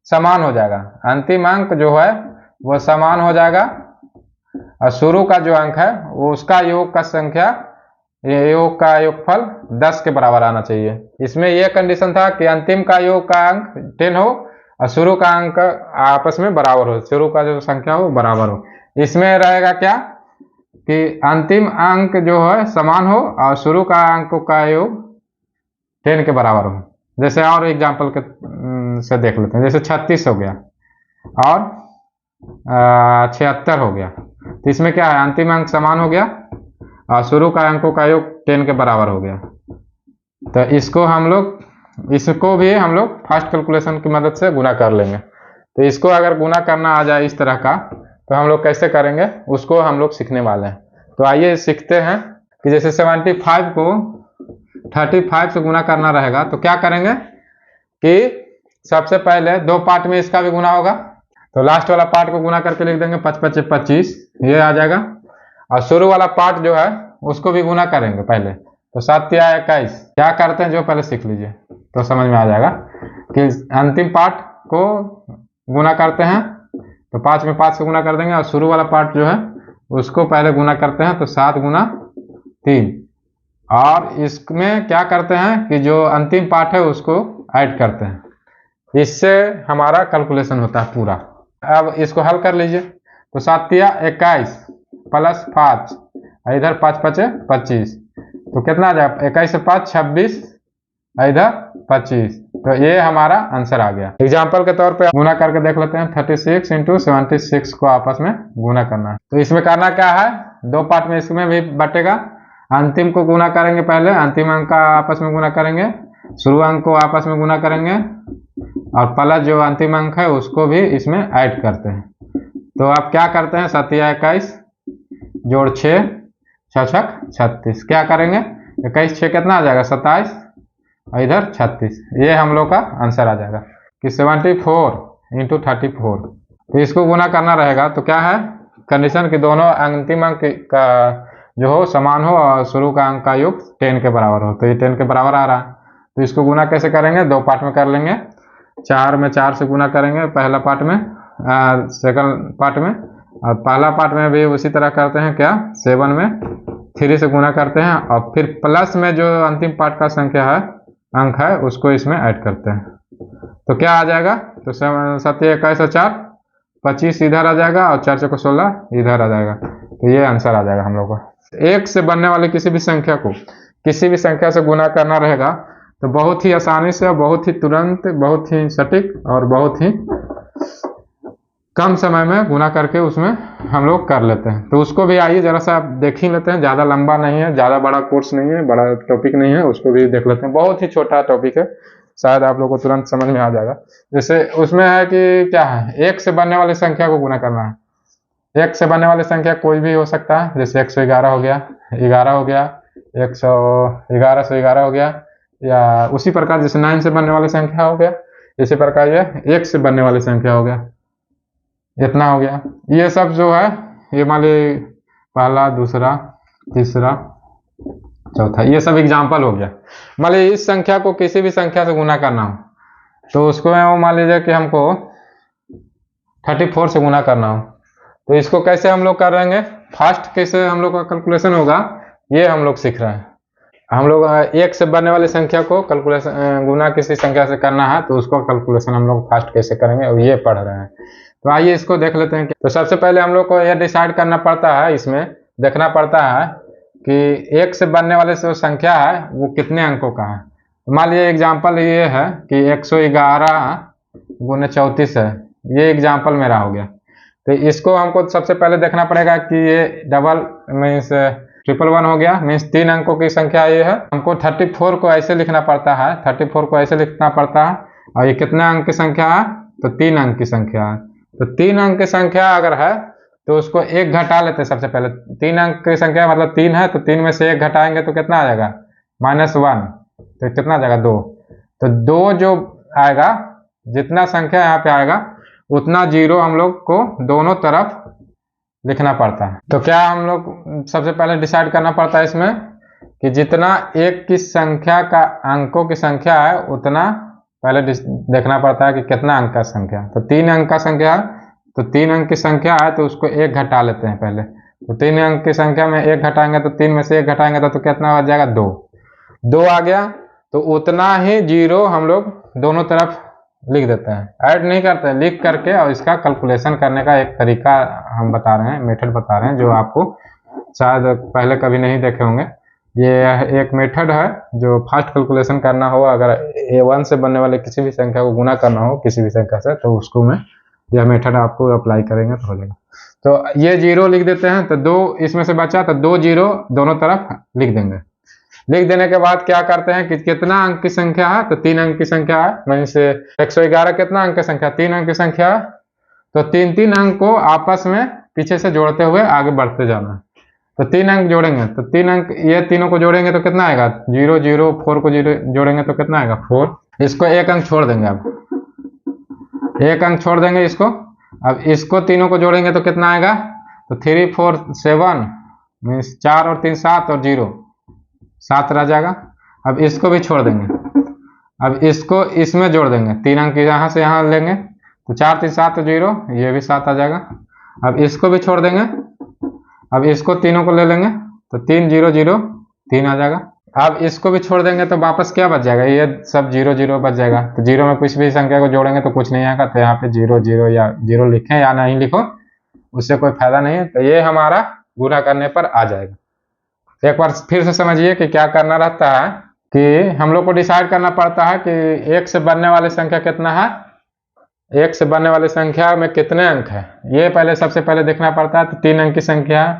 समान हो जाएगा, अंतिम अंक जो है वो समान हो जाएगा और शुरू का जो अंक है वो उसका योग का संख्या योग का योगफल 10 के बराबर आना चाहिए। इसमें यह कंडीशन था कि अंतिम का योग का अंक 10 हो और शुरू का अंक आपस में बराबर हो, शुरू का जो संख्या हो बराबर हो। इसमें रहेगा क्या कि अंतिम अंक जो है समान हो और शुरू का अंक का योग 10 के बराबर हो। जैसे और एग्जाम्पल के से देख लेते हैं। जैसे 36 हो गया और 76 हो गया, तो इसमें क्या है, अंतिम अंक समान हो गया और शुरू का अंकों का योग 10 के बराबर हो गया। तो इसको भी हम लोग फास्ट कैलकुलेशन की मदद से गुना कर लेंगे। तो इसको अगर गुना करना आ जाए इस तरह का, तो हम लोग कैसे करेंगे उसको हम लोग सीखने वाले हैं। तो आइए सीखते हैं कि जैसे 75 को 35 से गुना करना रहेगा, तो क्या करेंगे कि सबसे पहले दो पार्ट में इसका भी गुना होगा, तो लास्ट वाला पार्ट को गुना करके लिख देंगे 5 5 25, ये आ जाएगा। और शुरू वाला पार्ट जो है उसको भी गुना करेंगे पहले, तो 7 या 21। क्या करते हैं जो पहले सीख लीजिए तो समझ में आ जाएगा कि अंतिम पार्ट को गुना करते हैं तो 5 में 5 से गुना कर देंगे, और शुरू वाला पार्ट जो है उसको पहले गुना करते हैं तो 7 गुना 3, और इसमें क्या करते हैं कि जो अंतिम पार्ट है उसको ऐड करते हैं। इससे हमारा कैलकुलेशन होता है पूरा। अब इसको हल कर लीजिए, तो 7 या 21 प्लस 5, इधर 5 5 25, तो कितना आ जाएगा, 21 से 5 26, इधर 25। तो ये हमारा आंसर आ गया। एग्जाम्पल के तौर पे गुना करके देख लेते हैं। 36 इंटू 76 को आपस में गुना करना है। तो इसमें करना क्या है, दो पार्ट में इसमें भी बटेगा। अंतिम को गुना करेंगे, पहले अंतिम अंक का आपस में गुना करेंगे, शुरू अंक को आपस में गुना करेंगे, और प्लस जो अंतिम अंक है उसको भी इसमें ऐड करते हैं। तो आप क्या करते हैं, 7 या 21 जोड़ 6 6 छक 36, क्या करेंगे 21 6 कितना आ जाएगा 27, और इधर 36। ये हम लोग का आंसर आ जाएगा कि 74 इंटू 34। तो इसको गुना करना रहेगा, तो क्या है कंडीशन कि दोनों अंतिम अंक का जो हो समान हो और शुरू का अंक का योग 10 के बराबर हो। तो ये 10 के बराबर आ रहा है। तो इसको गुना कैसे करेंगे, दो पार्ट में कर लेंगे। 4 में 4 से गुना करेंगे पहला पार्ट में, सेकंड पार्ट में, और पहला पार्ट में भी उसी तरह करते हैं। क्या 7 में 3 से गुना करते हैं, और फिर प्लस में जो अंतिम पार्ट का संख्या है अंक है उसको इसमें ऐड करते हैं। तो क्या आ जाएगा, तो 7 21 और 4 25 इधर आ जाएगा, और 4 4 16 इधर आ जाएगा। तो ये आंसर आ जाएगा हम लोग को। एक से बनने वाले किसी भी संख्या को किसी भी संख्या से गुना करना रहेगा, तो बहुत ही आसानी से, बहुत ही तुरंत, बहुत ही सटीक और बहुत ही कम समय में गुना करके उसमें हम लोग कर लेते हैं। तो उसको भी आइए जरा सा आप देख ही लेते हैं। ज़्यादा लंबा नहीं है, ज़्यादा बड़ा कोर्स नहीं है, बड़ा टॉपिक नहीं है, उसको भी देख लेते हैं। बहुत ही छोटा टॉपिक है, शायद आप लोग को तुरंत समझ में आ जाएगा। जैसे उसमें है कि क्या है, एक से बनने वाली संख्या को गुना करना है। एक से बनने वाली संख्या कोई भी हो सकता है, जैसे 111 हो गया, 11 हो गया, 111 से 11 हो गया, या उसी प्रकार जैसे 9 से बनने वाली संख्या हो गया, इसी प्रकार ये 1 से बनने वाली संख्या हो गया, इतना हो गया। ये सब जो है, ये मान ली पहला, दूसरा, तीसरा, चौथा, ये सब एग्जाम्पल हो गया। मान लीजिए इस संख्या को किसी भी संख्या से गुना करना हो, तो उसको मान लीजिए कि हमको 34 से गुना करना हो, तो इसको कैसे हम लोग करेंगे, फास्ट कैसे हम लोग का कैलकुलेशन होगा, ये हम लोग सीख रहे हैं। हम लोग एक से बनने वाली संख्या को कैलकुलेशन गुना किसी संख्या से करना है, तो उसको कैलकुलेशन हम लोग फास्ट कैसे करेंगे, और ये पढ़ रहे हैं। तो आइए इसको देख लेते हैं। तो सबसे पहले हम लोग को यह डिसाइड करना पड़ता है, इसमें देखना पड़ता है कि एक से बनने वाले जो संख्या है वो कितने अंकों का है। तो मान लीजिए एग्जाम्पल ये है कि 111 गुने 34 है, ये एग्जाम्पल मेरा हो गया। तो इसको हमको सबसे पहले देखना पड़ेगा कि ये डबल मीन्स 111 हो गया, मीन्स 3 अंकों की संख्या ये है। हमको 34 को ऐसे लिखना पड़ता है, 34 को ऐसे लिखना पड़ता है, और ये कितना अंक की संख्या है, तो 3 अंक की संख्या है। तो 3 अंक की संख्या अगर है तो उसको 1 घटा लेते हैं। सबसे पहले 3 अंक की संख्या मतलब 3 है, तो 3 में से 1 घटाएंगे तो कितना आ जाएगा, -1, तो कितना आ जाएगा 2। तो 2 जो आएगा, जितना संख्या यहाँ पे आएगा उतना जीरो हम लोग को दोनों तरफ लिखना पड़ता है। तो क्या हम लोग सबसे पहले डिसाइड करना पड़ता है इसमें कि जितना एक की संख्या का अंकों की संख्या है उतना पहले देखना पड़ता है कि कितना अंक का संख्या। तो 3 अंक का संख्या, तो 3 अंक की संख्या है तो उसको 1 घटा लेते हैं पहले। तो 3 अंक की संख्या में 1 घटाएंगे तो 3 में से 1 घटाएंगे तो कितना आ जाएगा 2 आ गया। तो उतना ही जीरो हम लोग दोनों तरफ लिख देते हैं, ऐड नहीं करते हैं, लिख करके। और इसका कैलकुलेशन करने का एक तरीका हम बता रहे हैं, मेथड बता रहे हैं, जो आपको शायद पहले कभी नहीं देखे होंगे। ये एक मेथड है जो फास्ट कैलकुलेशन करना हो, अगर 1 से बनने वाले किसी भी संख्या को गुना करना हो किसी भी संख्या से, तो उसको मैं यह मेथड आपको अप्लाई करेंगे तो हो जाएगा। तो ये 0 लिख देते हैं, तो 2 इसमें से बचा, तो 2 0 दोनों तरफ लिख देंगे। लिख देने के बाद क्या करते हैं कि कितना अंक की संख्या है, तो 3 अंक की संख्या है। मैं से 111 कितना अंक की संख्या, 3 अंक की संख्या है, तो 3 अंक को आपस में पीछे से जोड़ते हुए आगे बढ़ते जाना है। तो 3 अंक जोड़ेंगे, तो 3 अंक ये तीनों को जोड़ेंगे तो कितना आएगा, 0 0 4 को 0 जोड़ेंगे तो कितना आएगा 4। इसको 1 अंक छोड़ देंगे, अब 1 अंक छोड़ देंगे इसको। अब इसको तीनों को जोड़ेंगे तो कितना आएगा, तो 3 4 7 मीन्स 4 और 3 7 और 0 7 रह जाएगा। अब इसको भी छोड़ देंगे, अब इसको इसमें जोड़ देंगे, 3 अंक यहाँ से यहाँ लेंगे, तो 4 3 7 0, ये भी 7 आ जाएगा। अब इसको भी छोड़ देंगे, अब इसको तीनों को ले लेंगे, तो 3 0 0 3 आ जाएगा। अब इसको भी छोड़ देंगे तो वापस क्या बच जाएगा, ये सब 0 0 बच जाएगा। तो 0 में कुछ भी संख्या को जोड़ेंगे तो कुछ नहीं आएगा, तो यहाँ पे 0 0 या 0 लिखें या नहीं लिखो, उससे कोई फायदा नहीं है। तो ये हमारा गुणा करने पर आ जाएगा। एक बार फिर से समझिए कि क्या करना रहता है कि हम लोग को डिसाइड करना पड़ता है कि 1 से बनने वाली संख्या कितना है, 1 से बनने वाली संख्या में कितने अंक है, ये पहले सबसे पहले देखना पड़ता है। तो 3 अंक की संख्या है,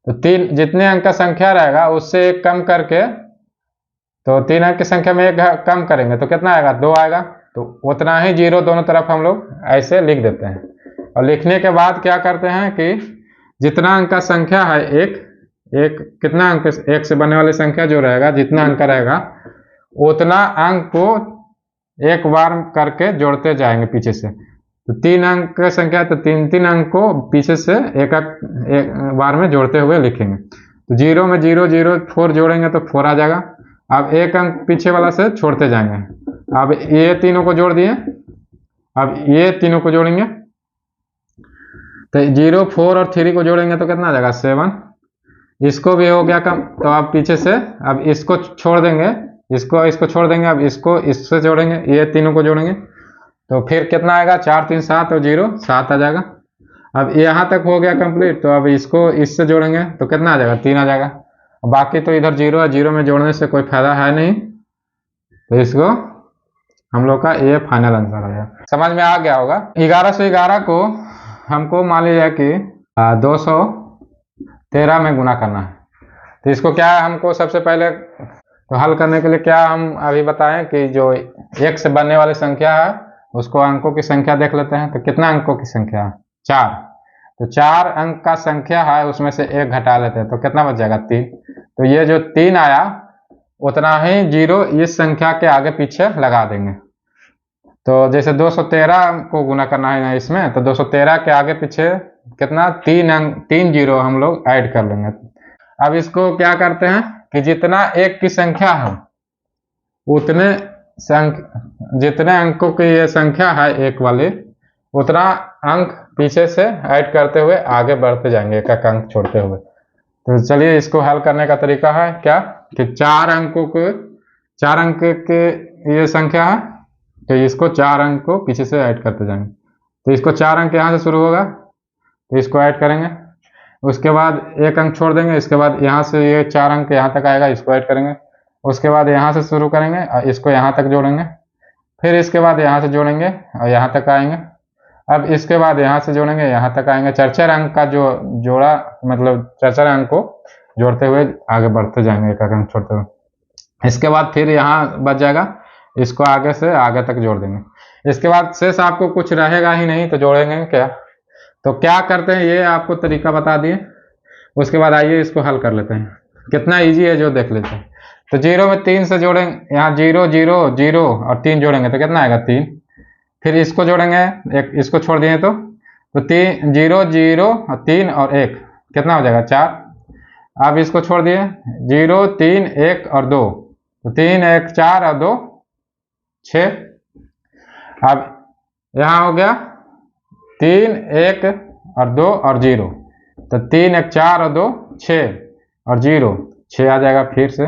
तो 3 जितने अंक का संख्या रहेगा उससे 1 कम करके, तो 3 अंक की संख्या में 1 कम करेंगे तो कितना आएगा, 2 आएगा। तो उतना ही 0 दोनों तरफ हम लोग ऐसे लिख देते हैं। और लिखने के बाद क्या करते हैं कि जितना अंक का संख्या है एक कितना अंक 1 से बनने वाली संख्या जो रहेगा, जितना अंक रहेगा उतना अंक को एक बार करके जोड़ते जाएंगे पीछे से। तो 3 अंक की संख्या, तो 3 अंक को पीछे से एक बार में जोड़ते हुए लिखेंगे। तो 0 में 0 0 4 जोड़ेंगे तो 4 आ जाएगा। अब 1 अंक पीछे वाला से छोड़ते जाएंगे। अब ये तीनों को जोड़ दिए, अब ये तीनों को जोड़ेंगे, तो 0 4 और 3 को जोड़ेंगे तो कितना आ जाएगा 7। इसको भी हो गया कम, तो अब पीछे से अब इसको छोड़ देंगे, इसको छोड़ देंगे, अब इसको इससे जोड़ेंगे, ये तीनों को जोड़ेंगे तो फिर कितना आएगा 4 3 7 और 0 7 आ जाएगा। अब यहाँ तक हो गया कंप्लीट, तो अब इसको इससे जोड़ेंगे तो कितना आ जाएगा 3 आ जाएगा। बाकी तो इधर 0 है, 0 में जोड़ने से कोई फायदा है नहीं, तो इसको हम लोग का ये फाइनल आंसर हो गया। समझ में आ गया होगा। 11 से 11 को हमको मान लीजिए कि 213 में गुना करना है। तो इसको क्या है, हमको सबसे पहले तो हल करने के लिए क्या हम अभी बताएं कि जो 1 से बनने वाली संख्या है उसको अंकों की संख्या देख लेते हैं। तो कितना अंकों की संख्या है, 4। तो 4 अंक का संख्या है, उसमें से 1 घटा लेते हैं तो कितना बच जाएगा 3। तो ये जो 3 आया उतना ही 0 इस संख्या के आगे पीछे लगा देंगे। तो जैसे 213 को गुना करना है इसमें, तो 213 के आगे पीछे कितना 3 0 हम लोग ऐड कर लेंगे। अब इसको क्या करते हैं कि जितना 1 की संख्या है उतने जितने अंकों की ये संख्या है 1 वाली, उतना अंक पीछे से ऐड करते हुए आगे बढ़ते जाएंगे, एक एक अंक छोड़ते हुए। तो चलिए इसको हल करने का तरीका है क्या कि 4 अंक के ये संख्या है, तो इसको 4 अंक को पीछे से ऐड करते जाएंगे। तो इसको 4 अंक यहाँ से शुरू होगा, तो इसको ऐड करेंगे, उसके बाद 1 अंक छोड़ देंगे, इसके बाद यहाँ से ये 4 अंक यहाँ तक आएगा, इसको ऐड करेंगे, उसके बाद यहाँ से शुरू करेंगे और इसको यहाँ तक जोड़ेंगे, फिर इसके बाद यहाँ से जोड़ेंगे और यहाँ तक आएंगे, अब इसके बाद यहाँ से जोड़ेंगे यहाँ तक आएंगे। 4 अंक का जो जोड़ा मतलब 4 अंक को जोड़ते हुए आगे बढ़ते जाएंगे, एक अंक छोड़ते हुए। इसके बाद फिर यहाँ बच जाएगा, इसको आगे से आगे तक जोड़ देंगे। इसके बाद शेष आपको कुछ रहेगा ही नहीं, तो जोड़ेंगे क्या। तो क्या करते हैं ये आपको तरीका बता दिए। उसके बाद आइए इसको हल कर लेते हैं, कितना इजी है जो देख लेते हैं। तो 0 में 3 से जोड़ेंगे, यहाँ 0 0 0 और 3 जोड़ेंगे तो कितना आएगा 3। फिर इसको जोड़ेंगे, एक इसको छोड़ दिए तो 3 0 0 और 3 और 1 कितना हो जाएगा 4। अब इसको छोड़ दिए 0 3 1 और 2, तो 3 1 4 और 2 6। अब यहाँ हो गया 3 1 और 2 और 0, तो 3 1 4 और 2 6 और 0 6 आ जाएगा फिर से।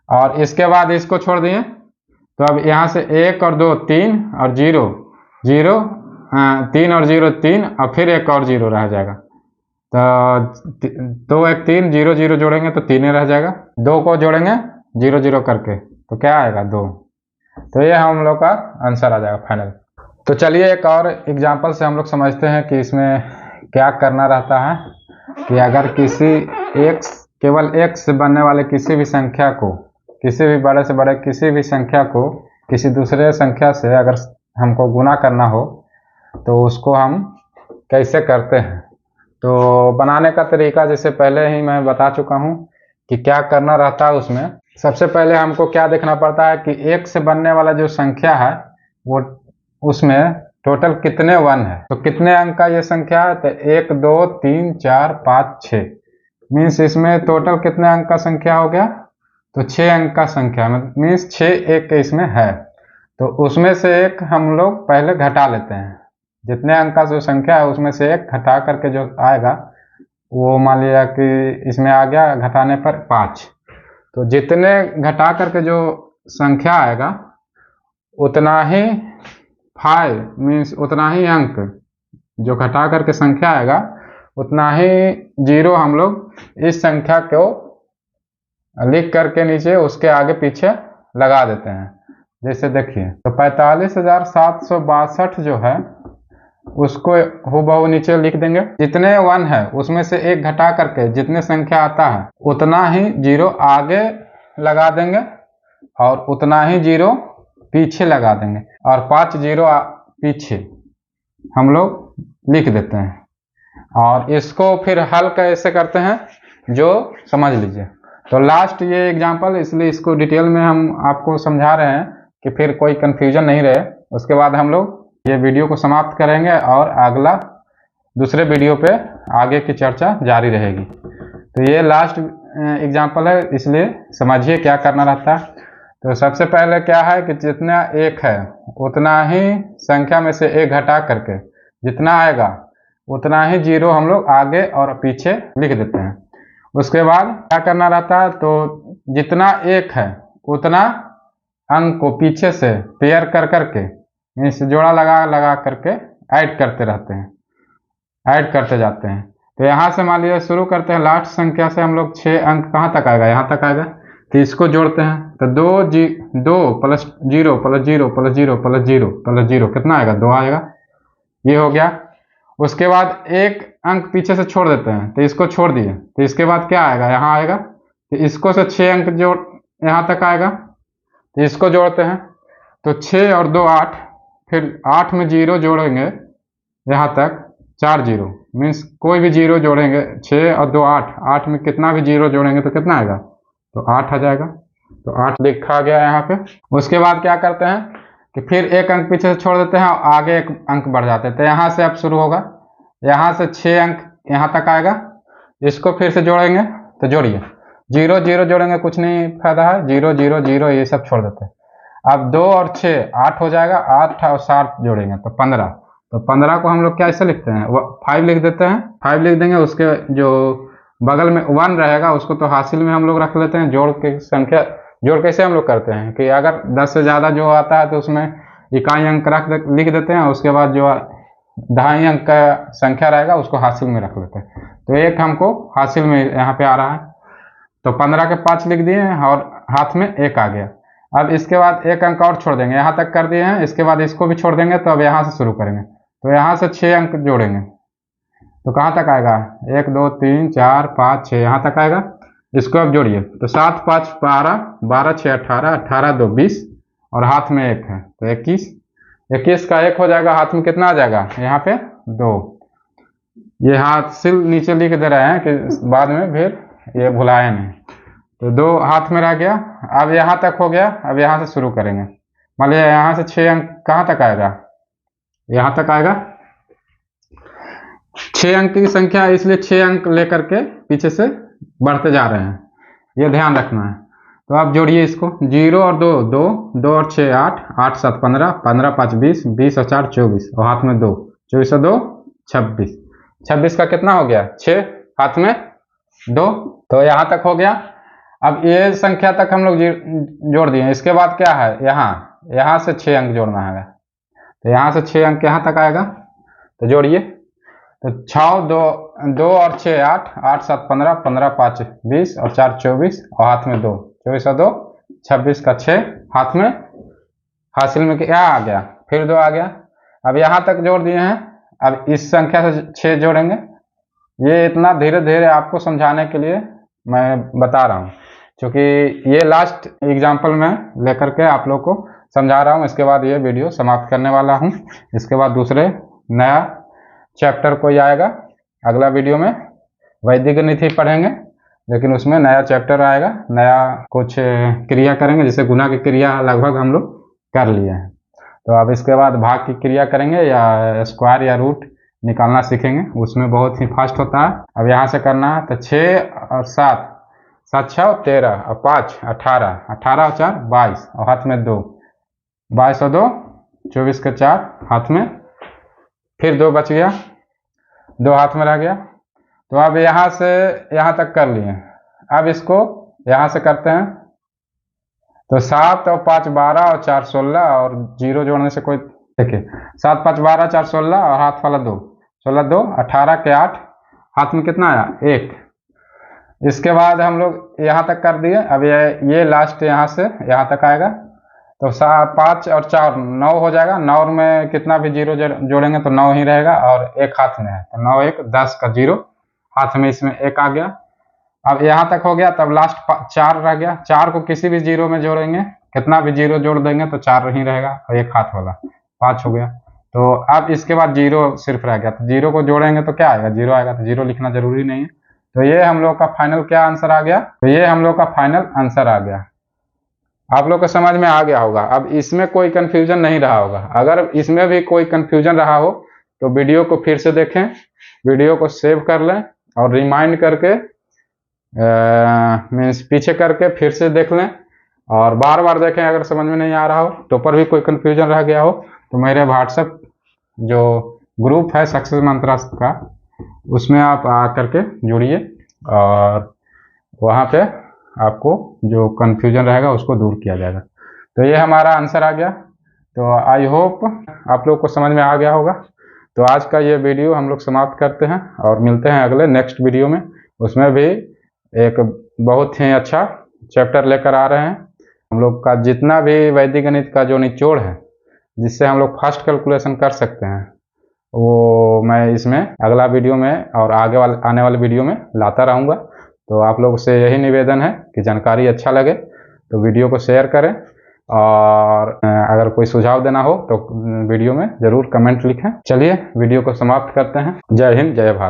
और इसके बाद इसको छोड़ दिए, तो अब यहाँ से 1 और 2 3 और 0 0 3 और 0 3 और फिर 1 और 0 रह जाएगा। तो 2 1 3 0 0 जोड़ेंगे तो 3 रह जाएगा। 2 को जोड़ेंगे 0 0 करके तो क्या आएगा 2। तो ये हम लोग का आंसर आ जाएगा फाइनल। तो चलिए एक और एग्जांपल से हम लोग समझते हैं कि इसमें क्या करना रहता है कि अगर केवल एक से बनने वाले किसी भी संख्या को, किसी भी बड़े से बड़े किसी भी संख्या को किसी दूसरे संख्या से अगर हमको गुना करना हो तो उसको हम कैसे करते हैं। तो बनाने का तरीका जैसे पहले ही मैं बता चुका हूँ कि क्या करना रहता है। उसमें सबसे पहले हमको क्या देखना पड़ता है कि एक से बनने वाला जो संख्या है वो उसमें टोटल कितने वन है। तो कितने अंक का ये संख्या है, तो 1 2 3 4 5 6 मीन्स इसमें टोटल कितने अंक का संख्या हो गया, तो 6 अंक का संख्या मीन्स 6 एक इसमें है। तो उसमें से एक हम लोग पहले घटा लेते हैं, जितने अंक का जो संख्या है उसमें से एक घटा करके जो आएगा वो मान लिया कि इसमें आ गया घटाने पर 5। तो जितने घटा करके जो संख्या आएगा उतना ही 5 मीन्स उतना ही अंक जो घटा करके संख्या आएगा उतना ही जीरो हम लोग इस संख्या को लिख करके नीचे उसके आगे पीछे लगा देते हैं। जैसे देखिए तो 45,762 जो है उसको हूबहू नीचे लिख देंगे। जितने वन है उसमें से एक घटा करके जितने संख्या आता है उतना ही जीरो आगे लगा देंगे और उतना ही जीरो पीछे लगा देंगे और 5 जीरो पीछे हम लोग लिख देते हैं। और इसको फिर हल कैसे करते हैं जो समझ लीजिए। तो लास्ट ये एग्जांपल इसलिए इसको डिटेल में हम आपको समझा रहे हैं कि फिर कोई कंफ्यूजन नहीं रहे। उसके बाद हम लोग ये वीडियो को समाप्त करेंगे और अगला दूसरे वीडियो पे आगे की चर्चा जारी रहेगी। तो ये लास्ट एग्जांपल है इसलिए समझिए क्या करना रहता है। तो सबसे पहले क्या है कि जितना एक है उतना ही संख्या में से एक घटा करके जितना आएगा उतना ही जीरो हम लोग आगे और पीछे लिख देते हैं। उसके बाद क्या करना रहता है, तो जितना एक है उतना अंक को पीछे से पेयर कर करके मीन्स जोड़ा लगा लगा करके ऐड करते रहते हैं, ऐड करते जाते हैं। तो यहाँ से मान लीजिए शुरू करते हैं लास्ट संख्या से हम लोग 6 अंक कहाँ तक आएगा, यहाँ तक आएगा। तो इसको जोड़ते हैं तो 2 plus 0 plus 0 plus 0 plus 0 plus 0 कितना आएगा, 2 आएगा। ये हो गया। उसके बाद एक अंक पीछे से छोड़ देते हैं तो इसको छोड़ दिए तो इसके बाद क्या आएगा, यहाँ आएगा। तो इसको से 6 अंक जोड़ यहाँ तक आएगा तो इसको जोड़ते हैं तो 6 और 2 8, फिर 8 में जीरो जोड़ेंगे यहाँ तक 4 जीरो मीन्स कोई भी जीरो जोड़ेंगे 6 और 2 8, 8 में कितना भी जीरो जोड़ेंगे तो कितना आएगा, तो 8 आ जाएगा। तो 8 लिखा गया यहाँ पे। उसके बाद क्या करते हैं कि फिर एक अंक पीछे से छोड़ देते हैं और आगे एक अंक बढ़ जाते हैं। तो यहाँ से अब शुरू होगा, यहाँ से 6 अंक यहाँ तक आएगा। इसको फिर से जोड़ेंगे तो जोड़िए 0 0 जोड़ेंगे कुछ नहीं फायदा है, 0 0 0 ये सब छोड़ देते हैं। अब 2 और 6 8 हो जाएगा, 8 और 7 जोड़ेंगे तो 15। तो 15 को हम लोग कैसे लिखते हैं, 5 लिख देते हैं, 5 लिख देंगे। उसके जो बगल में 1 रहेगा उसको तो हासिल में हम लोग रख लेते हैं। जोड़ के संख्या जोड़ कैसे हम लोग करते हैं कि अगर 10 से ज़्यादा जो आता है तो उसमें इकाई अंक लिख देते हैं। उसके बाद जो दहाई अंक का संख्या रहेगा उसको हासिल में रख लेते हैं। तो एक हमको हासिल में यहाँ पे आ रहा है तो 15 के 5 लिख दिए और हाथ में 1 आ गया। अब इसके बाद एक अंक और छोड़ देंगे, यहाँ तक कर दिए हैं। इसके बाद इसको भी छोड़ देंगे तो अब यहाँ से शुरू करेंगे तो यहाँ से 6 अंक जोड़ेंगे तो कहाँ तक आएगा, 1 2 3 4 5 6 यहाँ तक आएगा। इसको अब जोड़िए तो 7 5 12 12 6 18 18 2 20 और हाथ में 1 है तो 21। 21 का 1 हो जाएगा, हाथ में कितना आ जाएगा, यहाँ पे 2। ये हासिल नीचे लिख दे रहे हैं कि बाद में फिर ये भुलाए नहीं। तो 2 हाथ में रह गया। अब यहाँ तक हो गया। अब यहाँ से शुरू करेंगे। मान लिया यहाँ से 6 अंक कहाँ तक आएगा, यहाँ तक आएगा। 6 अंक की संख्या इसलिए 6 अंक लेकर के पीछे से बढ़ते जा रहे हैं, ये ध्यान रखना है। तो आप जोड़िए इसको 0 और 2 2 2 और 6 8 8 7 15 15 5 20 20 और 4 24 और हाथ में 2 24 और 2 26। 26 का कितना हो गया, 6 हाथ में 2। तो यहाँ तक हो गया। अब ये संख्या तक हम लोग जोड़ दिए। इसके बाद क्या है, यहाँ से 6 अंक जोड़ना है। तो यहाँ से 6 अंक यहाँ तक आएगा तो जोड़िए तो 6 2 और 6 8 8 7 15 15 5 20 और 4 24 और हाथ में 2 24 और 2 26 का 6 हाथ में हासिल में क्या आ गया, फिर 2 आ गया। अब यहाँ तक जोड़ दिए हैं, अब इस संख्या से 6 जोड़ेंगे। ये इतना धीरे धीरे आपको समझाने के लिए मैं बता रहा हूँ, क्योंकि ये लास्ट एग्जाम्पल में लेकर के आप लोग को समझा रहा हूँ। इसके बाद ये वीडियो समाप्त करने वाला हूँ। इसके बाद दूसरे नया चैप्टर कोई आएगा अगला वीडियो में, वैदिक गणित ही पढ़ेंगे, लेकिन उसमें नया चैप्टर आएगा, नया कुछ क्रिया करेंगे। जैसे गुना की क्रिया लगभग हम लोग कर लिए हैं, तो अब इसके बाद भाग की क्रिया करेंगे या स्क्वायर या रूट निकालना सीखेंगे, उसमें बहुत ही फास्ट होता है। अब यहाँ से करना है तो 6 और 7, 7 6 13 और 5 18, 18 और 4 22 और हाथ में 2, 22 और 2 24 के 4 हाथ में, फिर 2 बच गया, 2 हाथ में रह गया। तो अब यहाँ से यहाँ तक कर लिए। अब इसको यहाँ से करते हैं, तो 7 और 5 12 और 4 16 और 0 जोड़ने से कोई, देखिए 7 5 12 4 16 और हाथ वाला 2, 16 2 18 के 8, हाथ में कितना आया 1। इसके बाद हम लोग यहाँ तक कर दिए। अब ये लास्ट यहाँ से यहाँ तक आएगा, तो 5 और 4 9 हो जाएगा। 9 में कितना भी 0 जोड़ेंगे तो 9 ही रहेगा, और 1 हाथ में है, तो 9 1 10 का 0 हाथ में, इसमें 1 आ गया। अब यहाँ तक हो गया, तब लास्ट 4 रह गया। 4 को किसी भी 0 में जोड़ेंगे, कितना भी 0 जोड़ देंगे तो 4 ही रहेगा, और 1 हाथ वाला 5 हो गया। तो अब इसके बाद 0 सिर्फ रह गया, तो 0 को जोड़ेंगे तो क्या आएगा 0 आएगा, तो 0 लिखना जरूरी नहीं है। तो ये हम लोग का फाइनल क्या आंसर आ गया, तो ये हम लोग का फाइनल आंसर आ गया। आप लोग को समझ में आ गया होगा। अब इसमें कोई कंफ्यूजन नहीं रहा होगा। अगर इसमें भी कोई कंफ्यूजन रहा हो तो वीडियो को फिर से देखें, वीडियो को सेव कर लें और रिमाइंड करके मीन्स पीछे करके फिर से देख लें, और बार बार देखें। अगर समझ में नहीं आ रहा हो तो पर भी कोई कंफ्यूजन रह गया हो तो मेरे व्हाट्सएप जो ग्रुप है सक्सेस मंत्रा का, उसमें आप आ करके जुड़िए, और वहाँ पे आपको जो कंफ्यूजन रहेगा उसको दूर किया जाएगा। तो ये हमारा आंसर आ गया। तो आई होप आप लोग को समझ में आ गया होगा। तो आज का ये वीडियो हम लोग समाप्त करते हैं और मिलते हैं अगले नेक्स्ट वीडियो में। उसमें भी एक बहुत ही अच्छा चैप्टर लेकर आ रहे हैं। हम लोग का जितना भी वैदिक गणित का जो निचोड़ है, जिससे हम लोग फास्ट कैलकुलेशन कर सकते हैं, वो मैं इसमें अगला वीडियो में और आने वाले वीडियो में लाता रहूँगा। तो आप लोगों से यही निवेदन है कि जानकारी अच्छा लगे तो वीडियो को शेयर करें, और अगर कोई सुझाव देना हो तो वीडियो में ज़रूर कमेंट लिखें। चलिए वीडियो को समाप्त करते हैं। जय हिंद, जय भारत।